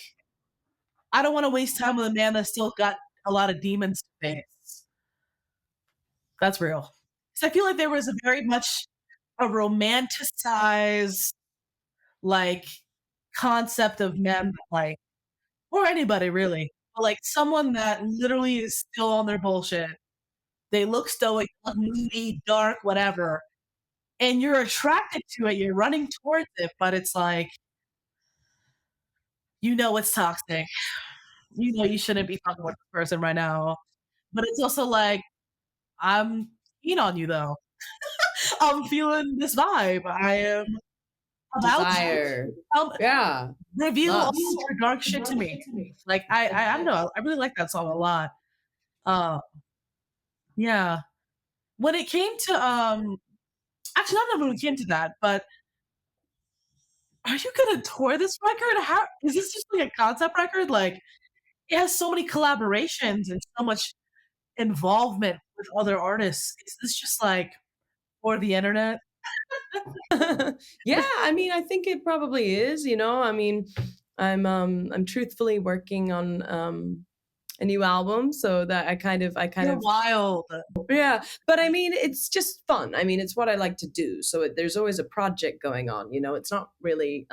I don't want to waste time with a man that's still got a lot of demons to face. That's real. So I feel like there was a very much a romanticized like concept of men, like, or anybody really, but like someone that literally is still on their bullshit. They look stoic, look moody, dark, whatever, and you're attracted to it. You're running towards it, but it's like it's toxic. You shouldn't be fucking with this person right now. But it's also like I'm keen on you though. I'm feeling this vibe. I am about to Desire. um, Yeah. reveal all Lust. your dark shit to me. Like I don't know. I really like that song a lot. Uh, yeah. When it came to actually not when it came to that, but are you gonna tour this record? How is this just like a concept record? Like it has so many collaborations and so much involvement with other artists. Is this just like for the internet? Yeah, I mean, I think it probably is, I mean, I'm truthfully working on a new album, so that I kind You're of wild. yeah, but I mean, it's just fun. I mean, it's what I like to do. So there's always a project going on, it's not really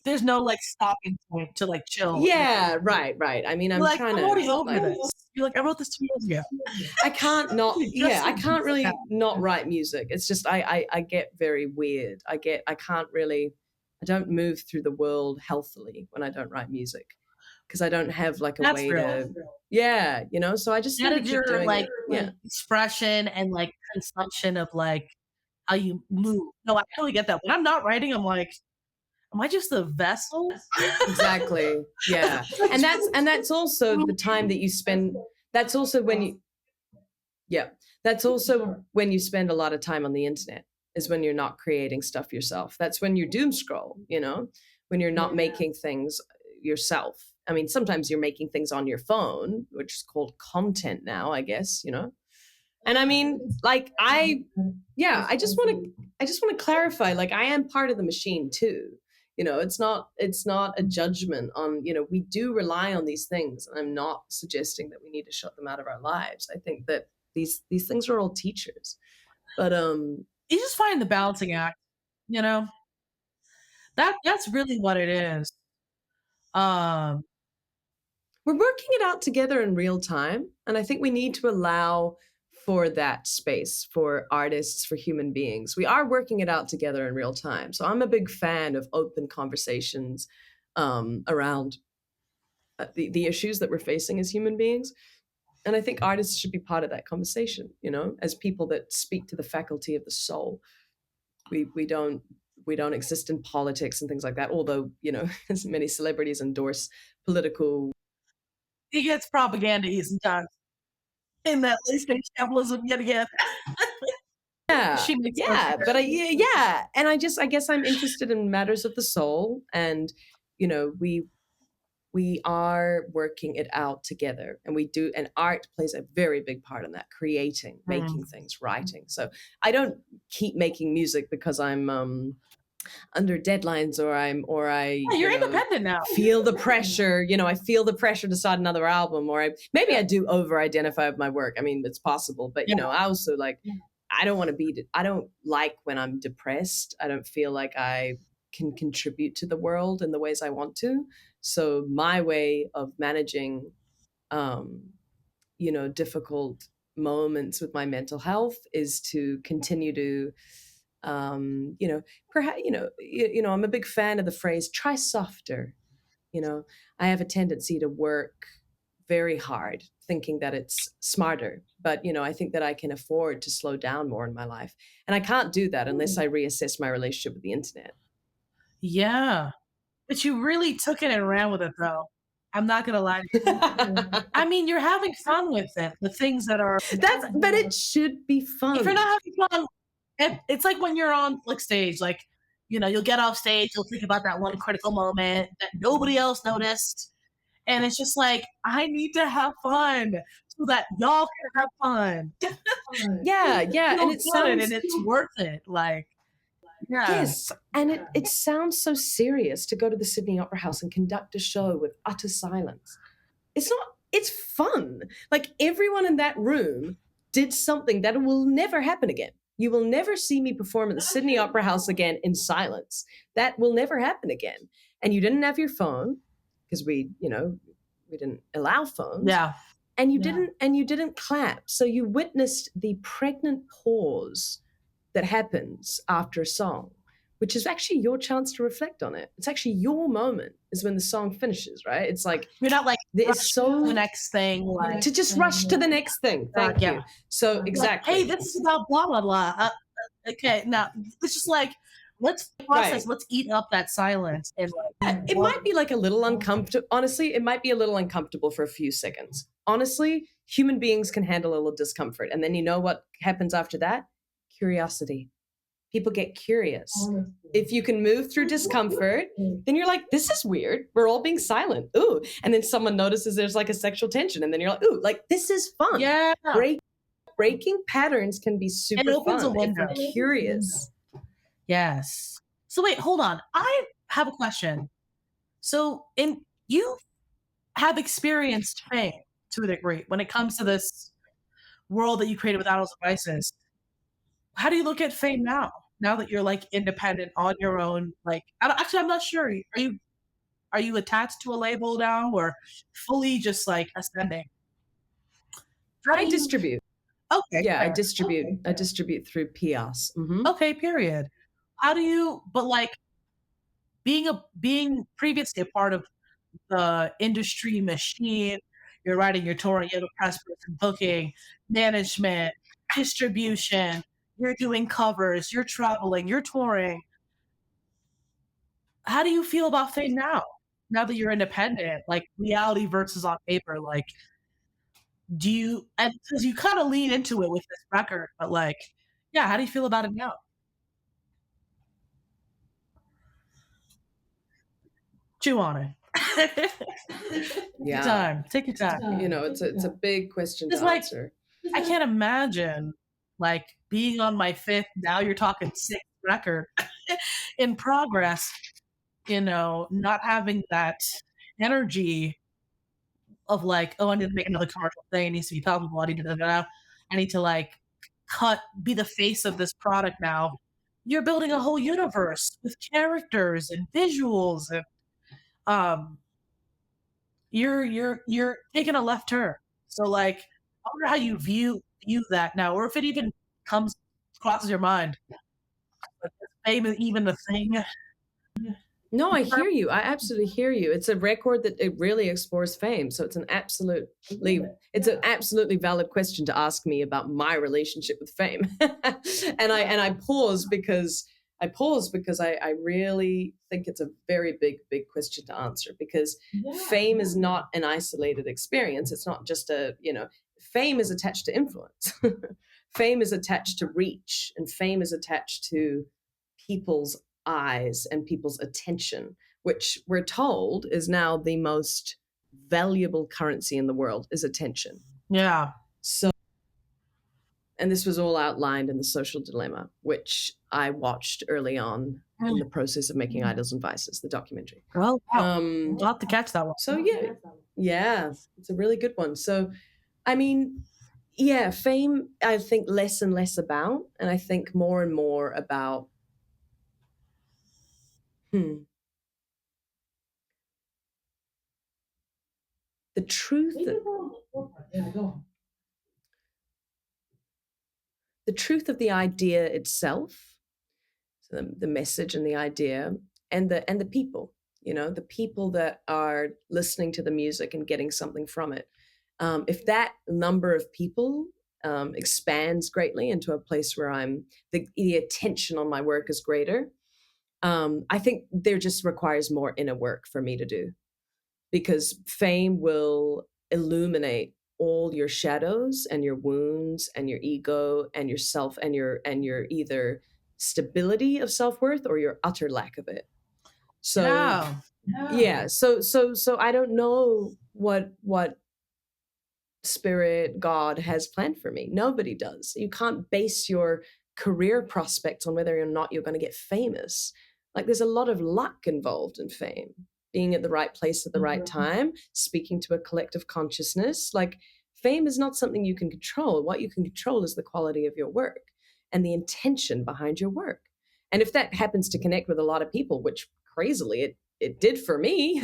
There's no like stopping point to like chill. yeah, right. I mean, You're I'm like, trying I'm to already over like this. You're like, I wrote this 2 years ago. I can't not You yeah, just I like can't yeah. really not write music. It's just I get very weird. I can't really I don't move through the world healthily when I don't write music because I don't have like a That's way real. to yeah, so I just That need to is keep your doing like it. Yeah. expression and like consumption of like how you move. No, I totally get that. When I'm not writing, I'm like, am I just a vessel? Exactly. Yeah. And that's also the time that you spend that's also when you yeah. That's also when you spend a lot of time on the internet is when you're not creating stuff yourself. That's when you doom scroll, when you're not making things yourself. I mean, sometimes you're making things on your phone, which is called content now, I guess. And I mean, like yeah, I just want to clarify like I am part of the machine too. It's not a judgment on, we do rely on these things and I'm not suggesting that we need to shut them out of our lives. I think that these things are all teachers. But You just find the balancing act, you know? That's really what it is. Um, we're working it out together in real time. And I think we need to allow for that space for artists, for human beings. We are working it out together in real time. So I'm a big fan of open conversations around the issues that we're facing as human beings. And I think artists should be part of that conversation, as people that speak to the faculty of the soul. We don't exist in politics and things like that, although, as many celebrities endorse political. he gets propaganda sometimes in that late stage capitalism yet again. Yeah, She makes no yeah, but yeah, and I guess I'm interested in matters of the soul, and we are working it out together, and we do, and art plays a very big part in that, creating, making things, writing. So I don't keep making music because I'm under deadlines or I Yeah, you're independent now. feel the pressure. I feel the pressure to start another album, or maybe I do over identify with my work. I mean, it's possible, but Yeah. I also like I don't like when I'm depressed. I don't feel like I can contribute to the world in the ways I want to. So my way of managing difficult moments with my mental health is to continue to perhaps I'm a big fan of the phrase try softer. You know, I have a tendency to work very hard thinking that it's smarter, but I think that I can afford to slow down more in my life, and I can't do that unless I reassess my relationship with the internet. Yeah. But you really took it and ran with it, though. I'm not gonna lie. I mean, you're having fun with it. The things that are But it should be if you're fun. not having fun, it's like when you're on like stage, like you'll get off stage, you'll think about that one critical moment that nobody else noticed, and it's just like I need to have fun so that y'all can have fun. Yeah, yeah, and Feel it good, and sounds it's worth it. Like, yeah, yes, and it sounds so serious to go to the Sydney Opera House and conduct a show with utter silence. It's not, it's fun. Like everyone in that room did something that will never happen again. You will never see me perform at the Sydney Opera House again in silence. That will never happen again. And you didn't have your phone because we didn't allow phones, yeah. and you didn't clap. So you witnessed the pregnant pause that happens after a song, which is actually your chance to reflect on it. It's actually your moment is when the song finishes, right? It's like You're not like it's the so next thing, like to just rush to the next thing. Thank yeah. you. So Like, hey, exactly. this is about blah blah blah. Okay, now it's just like let's process, Right. let's eat up that silence and It might be like a little uncomfortable. Honestly, it might be a little uncomfortable for a few seconds. Honestly, human beings can handle a little discomfort. And then you know what happens after that? Curiosity. People get curious. If you can move through discomfort, then you're like, this is weird. We're all being silent. Ooh. And then someone notices there's like a sexual tension. And then you're like, ooh, like this is fun. yeah, Breaking patterns can be it super opens a fun if window. we're curious. Yes. So wait, hold on. I have a question. So in you have experienced fame to a degree when it comes to this world that you created without those devices. How do you look at fame now? Now that you're like independent on your own, like actually, I'm not sure. Are you attached to a label now, or fully just like ascending? How do I you? distribute. Okay, Yeah, I fair. distribute. I distribute through Pias. Okay, period. How do you? But like being previously a part of the industry machine, you're writing, you're touring, you have a press person, booking, management, distribution. You're doing covers, you're traveling, you're touring. How do you feel about fame now? Now that you're independent, like reality versus on paper, like do you and because you kind of lean into it with this record, but like, yeah, how do you feel about it now? Chew on it. Take your Yeah. time. Take your time. It's a big question to It's like answer. I can't imagine like being on my fifth. Now you're talking sixth record in progress. Not having that energy of like, oh, I need to make another commercial thing. It needs to be palpable. I need to like be the face of this product now. You're building a whole universe with characters and visuals, and um, you're taking a left turn. So like, I wonder how you view that now, or if it even comes crosses your mind. Like, is fame is even the thing. No, I hear you. I absolutely hear you. It's a record that it really explores fame. So it's an absolutely valid question to ask me about my relationship with fame. And I pause because I really think it's a very big, big question to answer because fame is not an isolated experience. It's not just fame is attached to influence. Fame is attached to reach, and fame is attached to people's eyes and people's attention, which we're told is now the most valuable currency in the world is attention. Yeah. So, and this was all outlined in The Social Dilemma, which I watched early on in the process of making Idols and Vices, the documentary. Well, wow. Um, We'll have to catch that one. so yeah, it's a really good one. So, I mean, yeah, fame, I think less and less about, and I think more and more about, the truth the truth of the idea itself, so the message and the idea, and the people. the people that are listening to the music and getting something from it. If that number of people expands greatly into a place where the attention on my work is greater, I think there just requires more inner work for me to do, because fame will illuminate all your shadows and your wounds and your ego and yourself and your either stability of self-worth or your utter lack of it. So Yeah. yeah, so I don't know what spirit, God has planned for me. Nobody does. You can't base your career prospects on whether or not you're going to get famous. Like, there's a lot of luck involved in fame. Being at the right place at the right time, speaking to a collective consciousness. Like, fame is not something you can control. What you can control is the quality of your work and the intention behind your work. And if that happens to connect with a lot of people, which crazily it did for me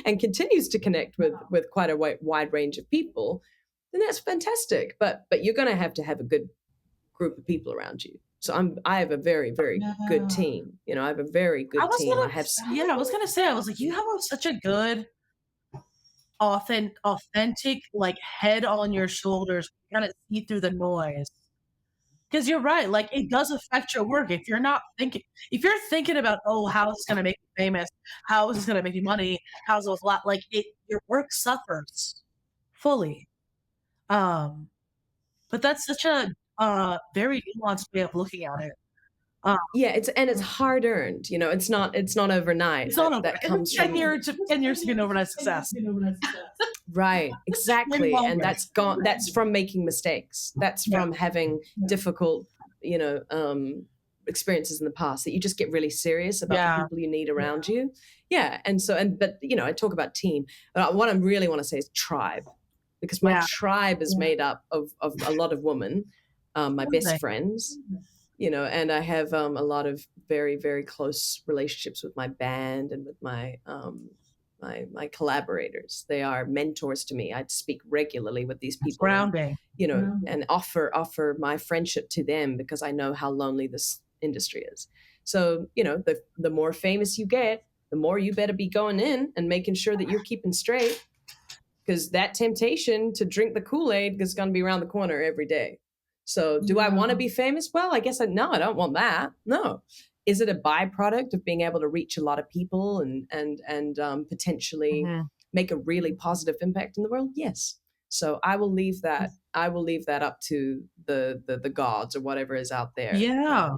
and continues to connect with quite a wide range of people, then that's fantastic. But you're going to have a good group of people around you. So I have a very, very good Yeah. team. I have a very I good was team. gonna, yeah, I was gonna say, I was like, you have such a good, authentic, like head on your shoulders, kind of see through the noise. Because you're right, like it does affect your work if you're thinking about, oh, how is this gonna make me famous? How is this gonna make me money? How's it a lot like it your work suffers fully. Um, but that's such a very nuanced way of looking at it. Um, Yeah, it's hard earned. It's not overnight. it's not over. That It took comes from 10 years to be an overnight success. right, Maybe exactly. And longer. that's from making mistakes. That's Yeah. from having difficult, experiences in the past, that you just get really serious about the Yeah. people you need around you. Yeah. But I talk about team, but what I really want to say is tribe, because my Yeah. tribe is made up of a lot of women, my best Amazing. friends, and I have a lot of very, very close relationships with my band and with my collaborators. They are mentors to me. I speak regularly with these It's people, and grounding. and offer my friendship to them, because I know how lonely this industry is. So the more famous you get, the more you better be going in and making sure that you're keeping straight, because that temptation to drink the Kool-Aid is going to be around the corner every day. So do I want to be famous? Well, I guess no, I don't want that. No. Is it a byproduct of being able to reach a lot of people and potentially Mhm. make a really positive impact in the world? Yes. So I will leave that. I will leave that up to the gods or whatever is out there. Yeah.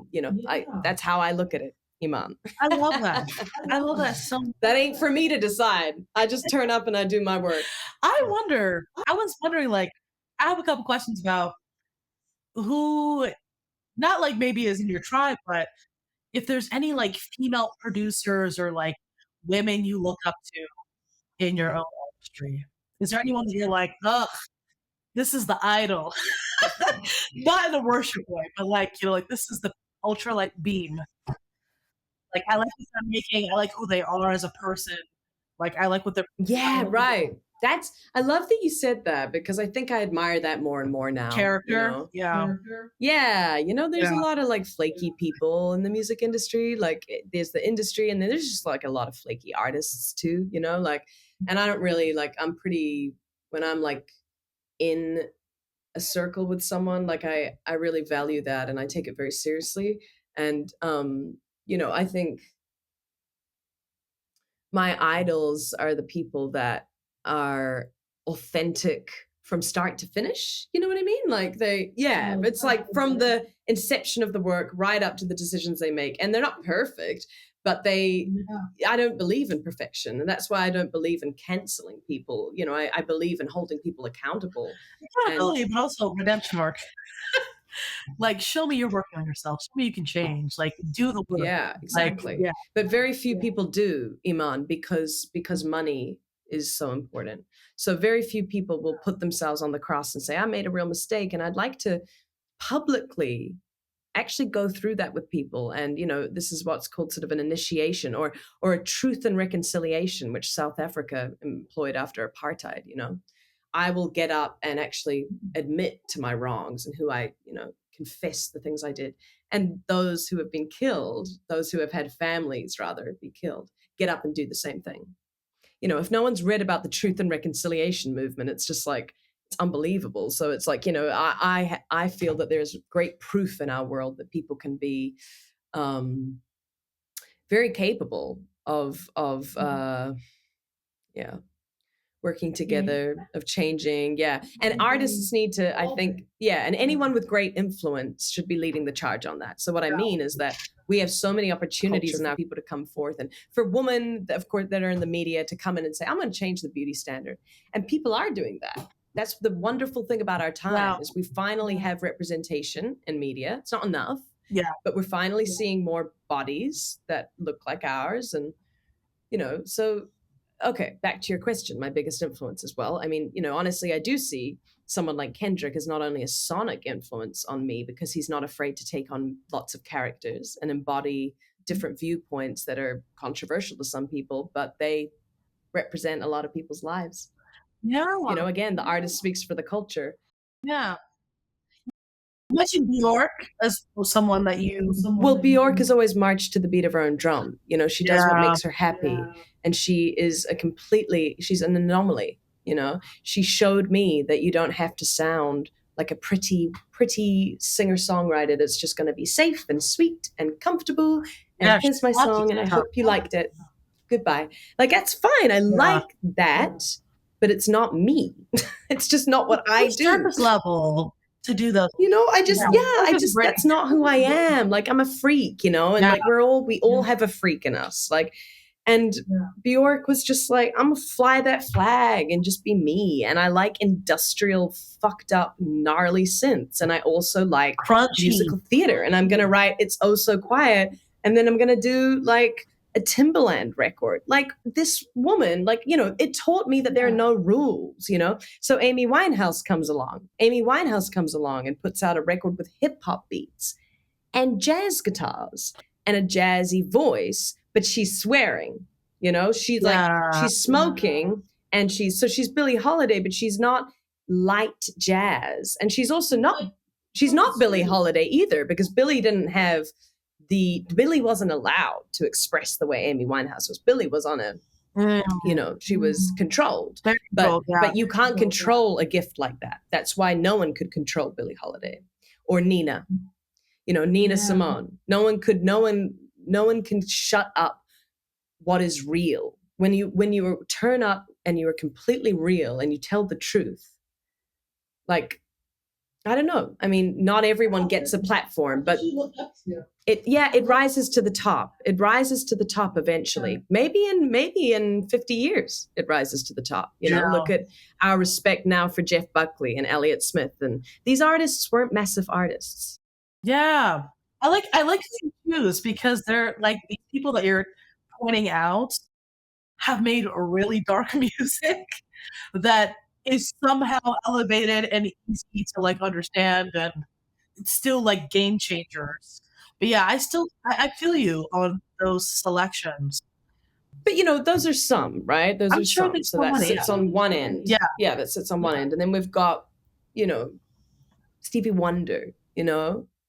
That's how I look at it, Iman. I love that. I love that so much. That ain't for me to decide. I just turn up and I do my work. I was wondering, like, I have a couple questions about who, not like maybe is in your tribe, but if there's any like female producers or like women you look up to in your own industry. Is there anyone that you're like, ugh, this is the idol? Not in a worship way, but like, like this is the ultra like beam. Like I like what they're making, I like who they are as a person. Like I like what they're Yeah, right. I love that you said that, because I think I admire that more and more now, character. Yeah. Yeah, there's a Yeah. lot of like flaky people in the music industry. Like, there's the industry, and then there's just like a lot of flaky artists too, like, and I don't really like, when I'm like in a circle with someone, like I really value that and I take it very seriously. And I think my idols are the people that are authentic from start to finish. You know what I mean? Like, it's like from the inception of the work right up to the decisions they make. And they're not perfect, but I don't believe in perfection. And that's why I don't believe in canceling people. I believe in holding people accountable. And Accountability, but also redemption arc. Like, show me you're working on yourself. Show me you can change. Like, do the work. yeah, Like, exactly. yeah, But very few people do, Iman, because money is so important. So very few people will put themselves on the cross and say, I made a real mistake. And I'd like to publicly actually go through that with people. And this is what's called sort of an initiation, or a truth and reconciliation, which South Africa employed after apartheid. I will get up and actually admit to my wrongs and who I confess the things I did. And those who have been killed, those who have had families rather be killed, get up and do the same thing. If no one's read about the Truth and Reconciliation movement, it's just like, it's unbelievable. So it's like, I feel that there's great proof in our world that people can be very capable of working together, of changing. And artists need to, I think, and anyone with great influence should be leading the charge on that. So what I mean is that we have so many opportunities now for people to come forth, and for women, of course, that are in the media to come in and say, I'm going to change the beauty standard. And people are doing that. That's the wonderful thing about our time, is we finally have representation in media. It's not enough, but we're finally seeing more bodies that look like ours. And, so, okay, back to your question, my biggest influence as well. I mean, honestly, I do see someone like Kendrick as not only a sonic influence on me, because he's not afraid to take on lots of characters and embody different viewpoints that are controversial to some people, but they represent a lot of people's lives. Again, the artist speaks for the culture. You mentioned Bjork as someone that you... Well, Bjork has always marched to the beat of her own drum. She does what makes her happy. And she is she's an anomaly. She showed me that you don't have to sound like a pretty singer-songwriter that's just going to be safe and sweet and comfortable. And here's my song, and I hope you liked it. Goodbye. Like, that's fine. I like that, but it's not me. It's just not what I do. Surface level to do those. That's not who I am. Like, I'm a freak, and like we all have a freak in us. Like, and Bjork was just like, I'm gonna fly that flag and just be me. And I like industrial, fucked up, gnarly synths. And I also like crunchy musical theater. And I'm gonna write It's Oh So Quiet. And then I'm gonna do like a Timbaland record. Like, this woman, like, it taught me that there are no rules, So Amy Winehouse comes along and puts out a record with hip hop beats and jazz guitars and a jazzy voice, but she's swearing, she's like, she's smoking, and she's Billie Holiday, but she's not light jazz. And she's also not Billie Holiday either, because Billie wasn't allowed to express the way Amy Winehouse was. Billie was on she was controlled. But you can't control a gift like that. That's why no one could control Billie Holiday or Nina. Nina Simone. No one can shut up what is real. When you turn up and you are completely real and you tell the truth, like, I don't know. I mean, not everyone gets a platform, but it rises to the top. It rises to the top eventually. Maybe in 50 years, it rises to the top. Look at our respect now for Jeff Buckley and Elliott Smith. And these artists weren't massive artists. Yeah. I like these cues, because they're like, these people that you're pointing out have made really dark music that is somehow elevated and easy to like understand, and it's still like game changers. But I feel you on those selections. But those are some, right? Those I'm are sure some. So that sits on one end. Yeah, that sits on one end. And then we've got, Stevie Wonder,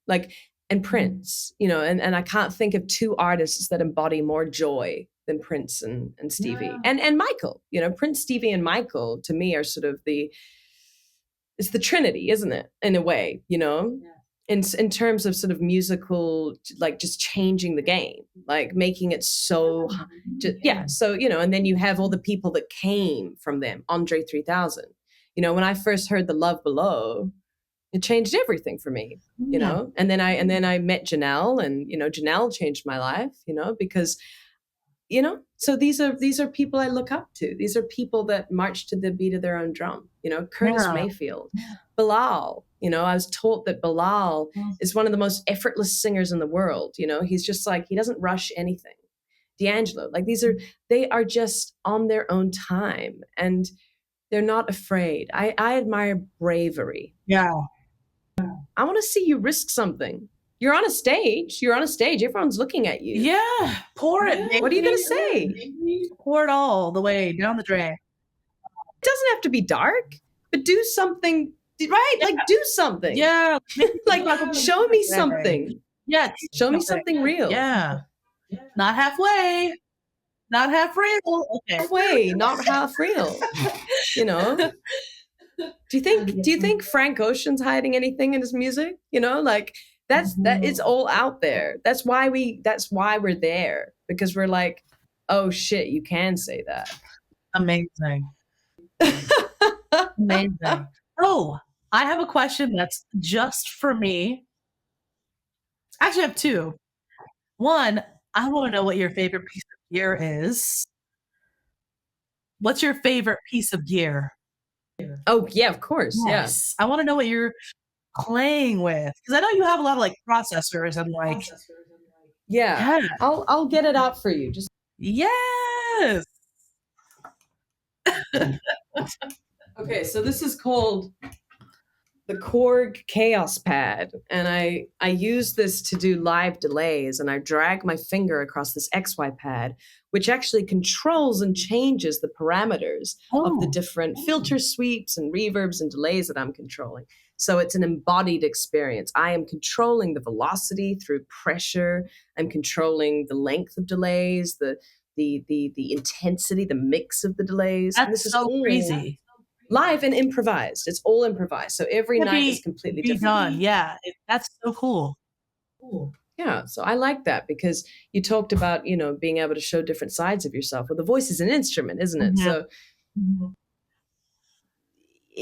like, and Prince, and I can't think of two artists that embody more joy than Prince and Stevie. And Michael, Prince, Stevie, and Michael, to me, are sort of it's the Trinity, isn't it? In a way, in terms of sort of musical, like, just changing the game, like making it so, So, and then you have all the people that came from them. Andre 3000, when I first heard The Love Below, it changed everything for me, and then I met Janelle, and, Janelle changed my life, because, so these are people I look up to. These are people that march to the beat of their own drum, Curtis Mayfield, Bilal, I was taught that Bilal is one of the most effortless singers in the world. He's just like, he doesn't rush anything. D'Angelo, like, they are just on their own time, and they're not afraid. I admire bravery. Yeah. I want to see you risk something. You're on a stage. Everyone's looking at you. Yeah. Pour it. What are you going to say? Pour it all the way down the drain. It doesn't have to be dark, but do something, right? Like, do something. Yeah. Like, show me something. Yeah. Show me something real. Yeah. Not halfway. Not half real. Okay. Halfway, not half real. You know? Do you think Frank Ocean's hiding anything in his music? You know, like that it's all out there. That's why we're there, because we're like, oh shit, you can say that. Amazing. Amazing. Oh, I have a question that's just for me. Actually, I have two. One, I want to know what your favorite piece of gear is. What's your favorite piece of gear? Oh yeah, of course. Yes. I want to know what you're playing with, because I know you have a lot of like processors and like. Yeah. I'll get it out for you. Just yes. Okay, so this is called the Korg Chaos Pad, and I use this to do live delays, and I drag my finger across this XY pad, which actually controls and changes the parameters of the different filter sweeps and reverbs and delays that I'm controlling. So it's an embodied experience. I am controlling the velocity through pressure. I'm controlling the length of delays, the intensity, the mix of the delays. That's this is so crazy. Live and improvised. It's all improvised. So every night is completely different. Done. Yeah, that's so cool. Yeah, so I like that, because you talked about, being able to show different sides of yourself. Well, the voice is an instrument, isn't it? Mm-hmm.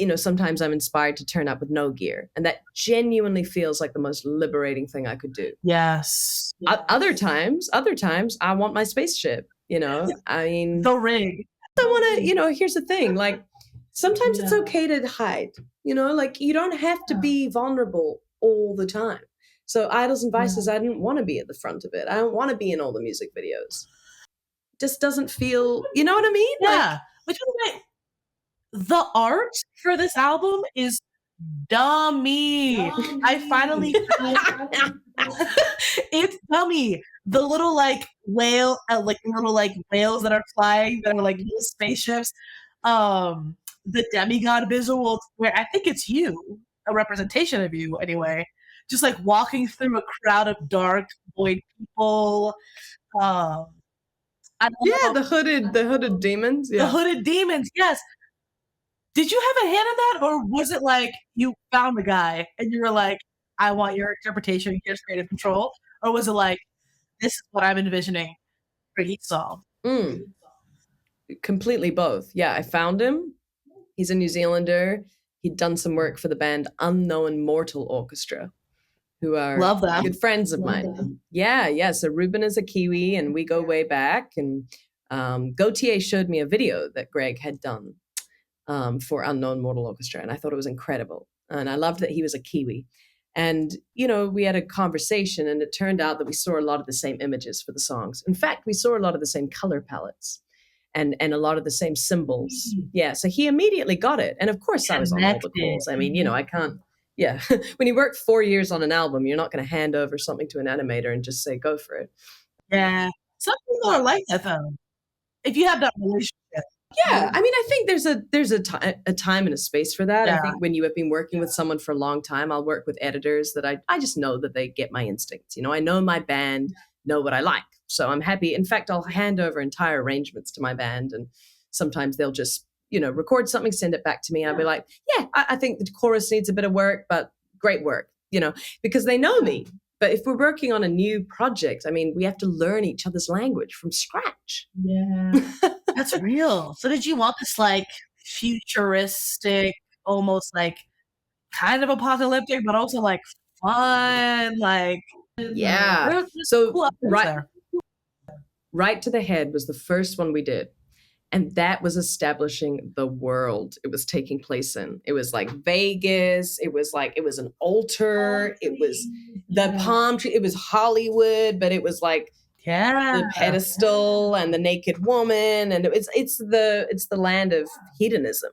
So, sometimes I'm inspired to turn up with no gear, and that genuinely feels like the most liberating thing I could do. Yes. Other times, I want my spaceship, I mean. The rig. I want to, here's the thing, like, sometimes it's okay to hide, like you don't have to be vulnerable all the time. So Idols and Vices, I didn't want to be at the front of it. I don't want to be in all the music videos. Just doesn't feel, you know what I mean? Yeah. Which is like, the art for this album is dummy. I finally it's dummy. The little like whale, little like whales that are flying that are like little spaceships. The demigod visual where I think it's you, a representation of you anyway, just like walking through a crowd of dark void people. The hooded demons. Yeah. The hooded demons, yes. Did you have a hand in that, or was it like you found the guy and you were like, I want your interpretation, here's creative control? Or was it like, this is what I'm envisioning for each song? Completely both. Yeah, I found him. He's a New Zealander. He'd done some work for the band Unknown Mortal Orchestra, who are Love them. Good friends of mine. Yeah. So Ruben is a Kiwi, and we go way back. And Gautier showed me a video that Greg had done for Unknown Mortal Orchestra, and I thought it was incredible. And I loved that he was a Kiwi. And, we had a conversation, and it turned out that we saw a lot of the same images for the songs. In fact, we saw a lot of the same color palettes and a lot of the same symbols. Yeah, so he immediately got it. And of course I was on all the calls. I mean, I can't, when you work 4 years on an album, you're not going to hand over something to an animator and just say, go for it. Yeah. Some people are like that, though. If you have that relationship. Yeah, I mean, I think there's a time and a space for that. Yeah. I think when you have been working with someone for a long time, I'll work with editors that I just know that they get my instincts. I know my band, know what I like. So I'm happy. In fact, I'll hand over entire arrangements to my band, and sometimes they'll just, record something, send it back to me. I'll be like, yeah, I think the chorus needs a bit of work, but great work, because they know me. But if we're working on a new project, I mean, we have to learn each other's language from scratch. Yeah. That's real. So did you want this like futuristic, almost like kind of apocalyptic, but also like fun, like so cool right to the Head was the first one we did. And that was establishing the world it was taking place in. It was like Vegas. It was an altar. It was the palm tree. It was Hollywood, but it was like the pedestal and the naked woman. And it's the land of hedonism,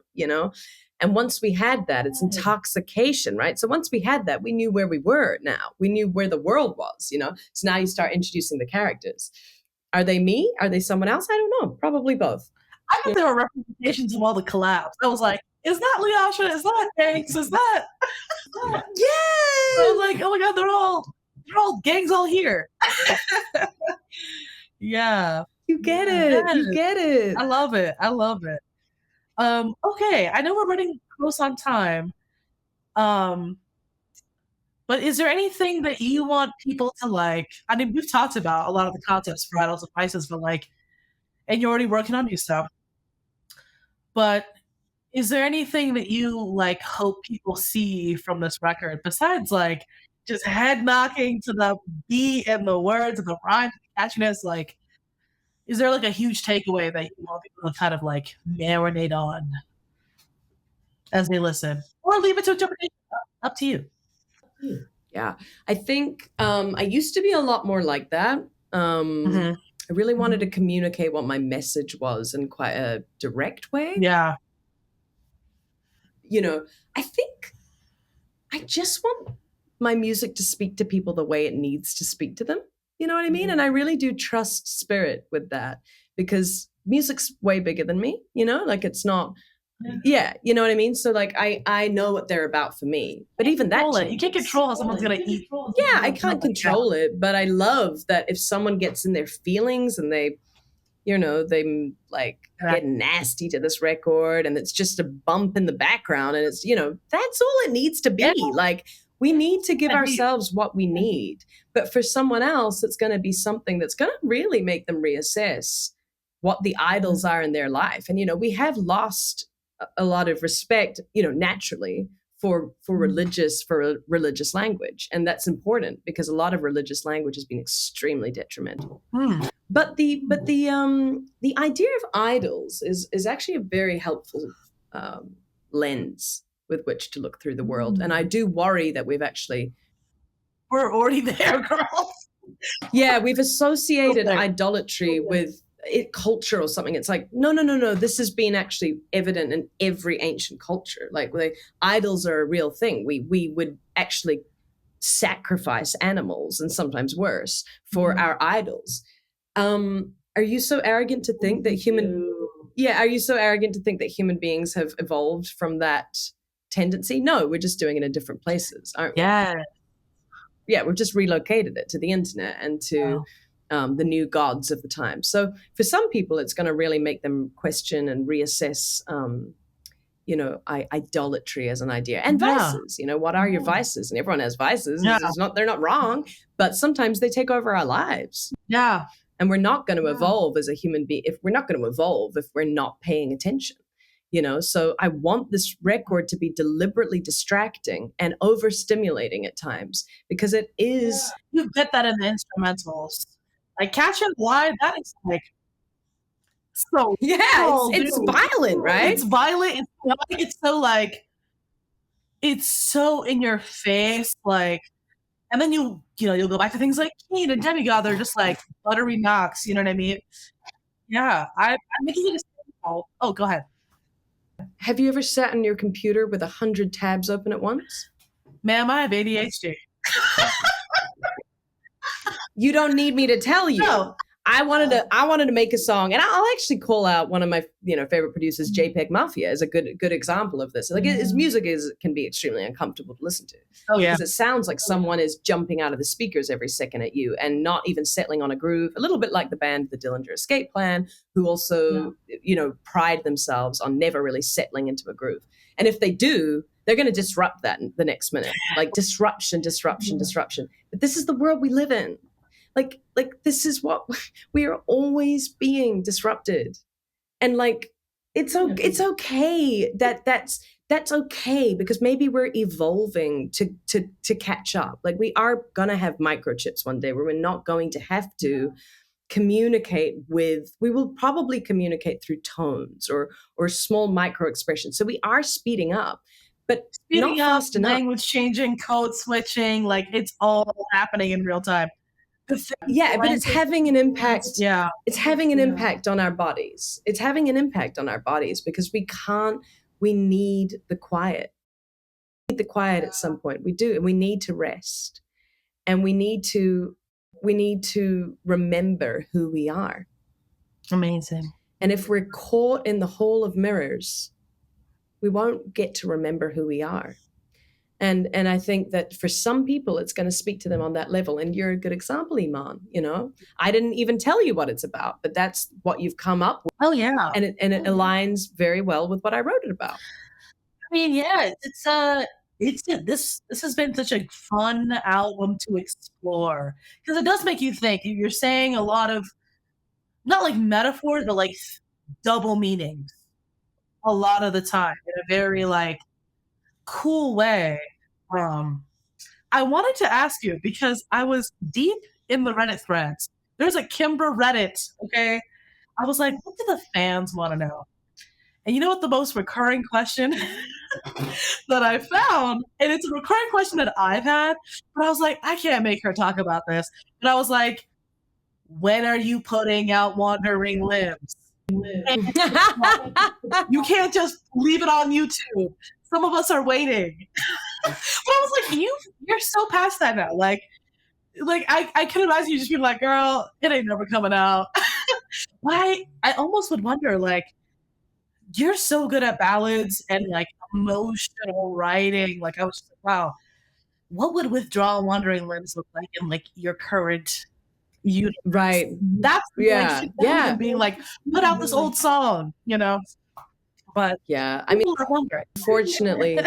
And once we had that, it's intoxication, right? So once we had that, we knew where we were now. We knew where the world was, So now you start introducing the characters. Are they me? Are they someone else? I don't know. Probably both. I thought there were representations of all the collabs. I was like, is that Lyasha? Is that Hanks? Is that? Yes! I was like, oh my God, they're all Gang's all here. Yeah. You get it. Yes. You get it. I love it. I love it. Okay, I know we're running close on time. Um, but is there anything that you want people to like? I mean, we've talked about a lot of the concepts for Idols of Isis, but like, and you're already working on new stuff. But is there anything that you like hope people see from this record besides like just head knocking to the beat and the words and the rhyme and catchiness? Like, is there like a huge takeaway that you want people to kind of like marinate on as they listen, or leave it to interpretation? Up to you. Yeah, I think I used to be a lot more like that. Mhm. I really wanted to communicate what my message was in quite a direct way. Yeah. You know, I think I just want my music to speak to people the way it needs to speak to them. You know what I mean? And I really do trust Spirit with that because music's way bigger than me, you know? Like it's not yeah, you know what I mean? So like I know what they're about for me. But even that Control it. You can't changes. control how someone's gonna eat. Yeah, I can't control it, but I love that if someone gets in their feelings and they, you know, they like get nasty to this record and it's just a bump in the background and it's, you know, that's all it needs to be. Yeah. Like we need to give Yeah, ourselves what we need. But for someone else, it's going to be something that's going to really make them reassess what the idols are in their life. And, you know, we have lost a lot of respect, you know, naturally for religious language, and that's important because a lot of religious language has been extremely detrimental. Mm. But the idea of idols is actually a very helpful lens with which to look through the world, and I do worry that we're already there, girl. Yeah, we've associated Okay. idolatry with culture or something. It's like no. This has been actually evident in every ancient culture. Like idols are a real thing. We would actually sacrifice animals and sometimes worse for our idols. Are you so arrogant to think that are you so arrogant to think that human beings have evolved from that tendency? No, we're just doing it in different places, aren't we? Yeah, we've just relocated it to the internet and to the new gods of the time. So for some people, it's going to really make them question and reassess, you know, idolatry as an idea and vices. You know, what are your vices? And everyone has vices. Yeah. They're not wrong, but sometimes they take over our lives. Yeah. And we're not going to evolve as a human being if we're not going to evolve if we're not paying attention. You know, so I want this record to be deliberately distracting and overstimulating at times because it is. You get that in the instrumentals. Like Catch and Wide, that is like so it's violent, right? It's violent. It's so like it's so in your face, like, and then you'll go back to things like Keen and Demigod. They're just like buttery knocks. You know what I mean? Yeah, I'm making it a simple. Oh, go ahead. Have you ever sat on your computer with 100 tabs open at once? Ma'am, I have ADHD. You don't need me to tell you. No. I wanted to make a song, and I'll actually call out one of my favorite producers, JPEG Mafia, as a good example of this. Like his music can be extremely uncomfortable to listen to. Oh yeah, because it sounds like someone is jumping out of the speakers every second at you and not even settling on a groove. A little bit like the band The Dillinger Escape Plan, who also pride themselves on never really settling into a groove. And if they do, they're going to disrupt that the next minute, like disruption. But this is the world we live in. Like this is what we are always being disrupted, and like it's okay that's okay because maybe we're evolving to catch up. Like we are gonna have microchips one day where we're not going to have to communicate with. We will probably communicate through tones or small micro expressions. So we are speeding up, but not fast enough. Language changing, code switching, like it's all happening in real time. Yeah, but it's having an impact. Yeah. It's having an impact on our bodies. It's having an impact on our bodies because we need the quiet. We need the quiet at some point. We do, and we need to rest. And we need to remember who we are. Amazing. And if we're caught in the hole of mirrors, we won't get to remember who we are. And I think that for some people, it's going to speak to them on that level. And you're a good example, Iman. I didn't even tell you what it's about, but that's what you've come up with. Oh yeah. And it aligns very well with what I wrote it about. I mean, yeah, this has been such a fun album to explore because it does make you think. You're saying a lot of not like metaphors, but like double meanings a lot of the time in a very like cool way. Um, I wanted to ask you because I was deep in the Reddit threads. There's a Kimbra Reddit, okay? I was like, what do the fans want to know? And you know what the most recurring question that I found? And it's a recurring question that I've had, but I was like, I can't make her talk about this. But I was like, when are you putting out Wandering Limbs? You can't just leave it on YouTube. Some of us are waiting. But I was like, you're so past that now. Like I can imagine you just being like, girl, it ain't never coming out. Why? I almost would wonder, like, you're so good at ballads and like emotional writing. Like I was just like, wow, what would Withdrawal Wandering Limbs look like in like your current universe? Right. That's Yeah. yeah. Being like, put out this old song, But yeah, I mean, people are wondering. Unfortunately,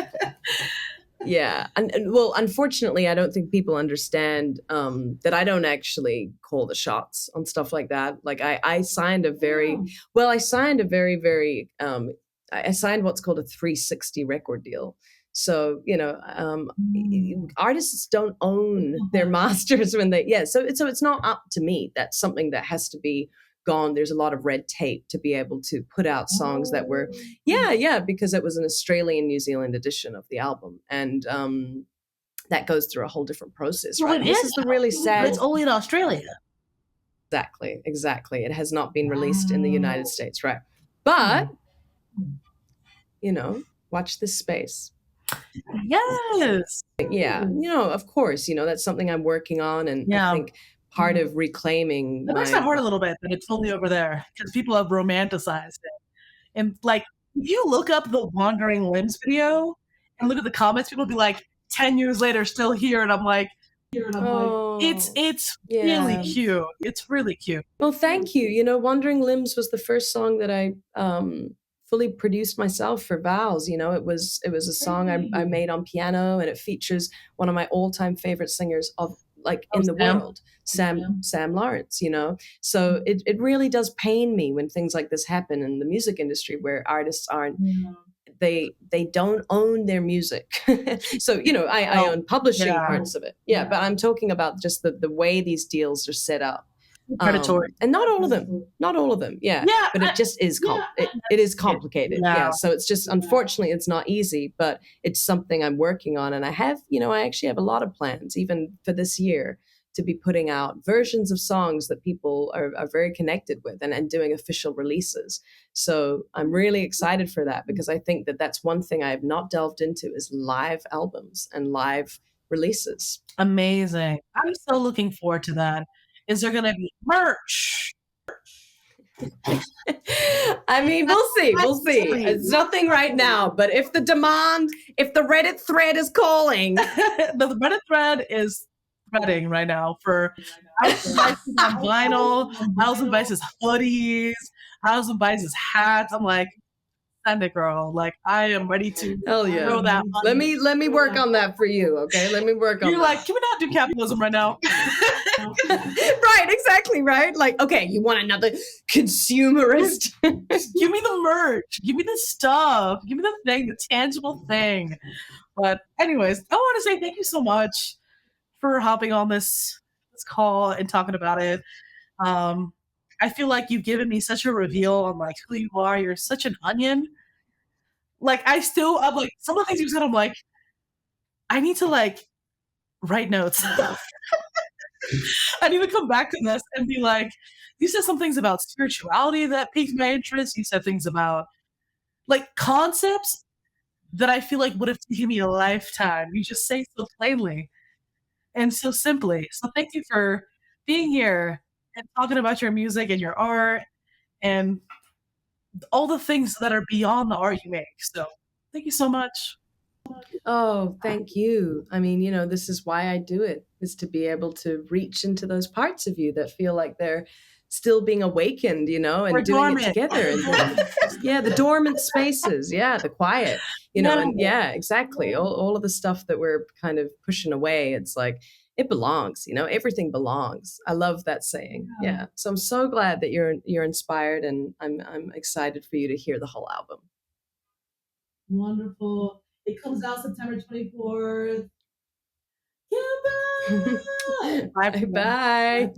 yeah, and well, unfortunately, I don't think people understand that I don't actually call the shots on stuff like that. Like I signed a very well, I signed a very very I signed what's called a 360 record deal. So artists don't own their masters when they so it's not up to me. That's something that has to be gone. There's a lot of red tape to be able to put out songs that were because it was an Australian New Zealand edition of the album, and that goes through a whole different process. Well, right? This is the really sad. It's only in Australia. Exactly. It has not been released in the United States, right? But watch this space. Yes. Yeah, of course, that's something I'm working on, and I think part of reclaiming it makes my heart a little bit that it's fully over there because people have romanticized it. And like, if you look up the Wandering Limbs video and look at the comments, people will be like, 10 years later, still here. And I'm like, it's really cute. It's really cute. Well, thank you. Wandering Limbs was the first song that I fully produced myself for Vows. It was a song I made on piano, and it features one of my all-time favorite singers in the world, Sam Lawrence. So it really does pain me when things like this happen in the music industry, where artists aren't they don't own their music. So I own publishing parts of it, but I'm talking about just the way these deals are set up. Predatory. And not all of them, but it just is it is complicated. So it's just, unfortunately, it's not easy, but it's something I'm working on. And I actually have a lot of plans even for this year to be putting out versions of songs that people are very connected with, and doing official releases. So I'm really excited for that, because I think that that's one thing I have not delved into, is live albums and live releases. Amazing. I'm so looking forward to that. Is there going to be merch? I mean, we'll see. It's nothing right now, but if the Reddit thread is calling. The Reddit thread is threading right now for House and Vice's on vinyl, House and Vice's hoodies, House and Vice's hats. I'm like, send it, girl. Like, I am ready to throw that money. Let me work on that for you, okay? Let me work on You're like, can we not do capitalism right now? Right, exactly, right? Like, okay, you want another consumerist? Give me the merch. Give me the stuff. Give me the thing, the tangible thing. But anyways, I want to say thank you so much for hopping on this call and talking about it. I feel like you've given me such a reveal on like who you are. You're such an onion. Like I'm like, some of the things you said, I'm like, I need to like write notes. I need to come back to this and be like, you said some things about spirituality that piqued my interest. You said things about like concepts that I feel like would have taken me a lifetime. You just say so plainly and so simply. So thank you for being here and talking about your music and your art and all the things that are beyond the art you make. So thank you so much. Oh, thank you. I mean, this is why I do it, is to be able to reach into those parts of you that feel like they're still being awakened, We're and doing it dormant. together. And yeah, the dormant spaces. Yeah, the quiet, Yeah. and yeah, exactly. All of the stuff that we're kind of pushing away, it's like it belongs, everything belongs. I love that saying. Yeah. So I'm so glad that you're inspired, and I'm excited for you to hear the whole album. Wonderful. It comes out September 24th. Kimbra! Bye. Bye bye.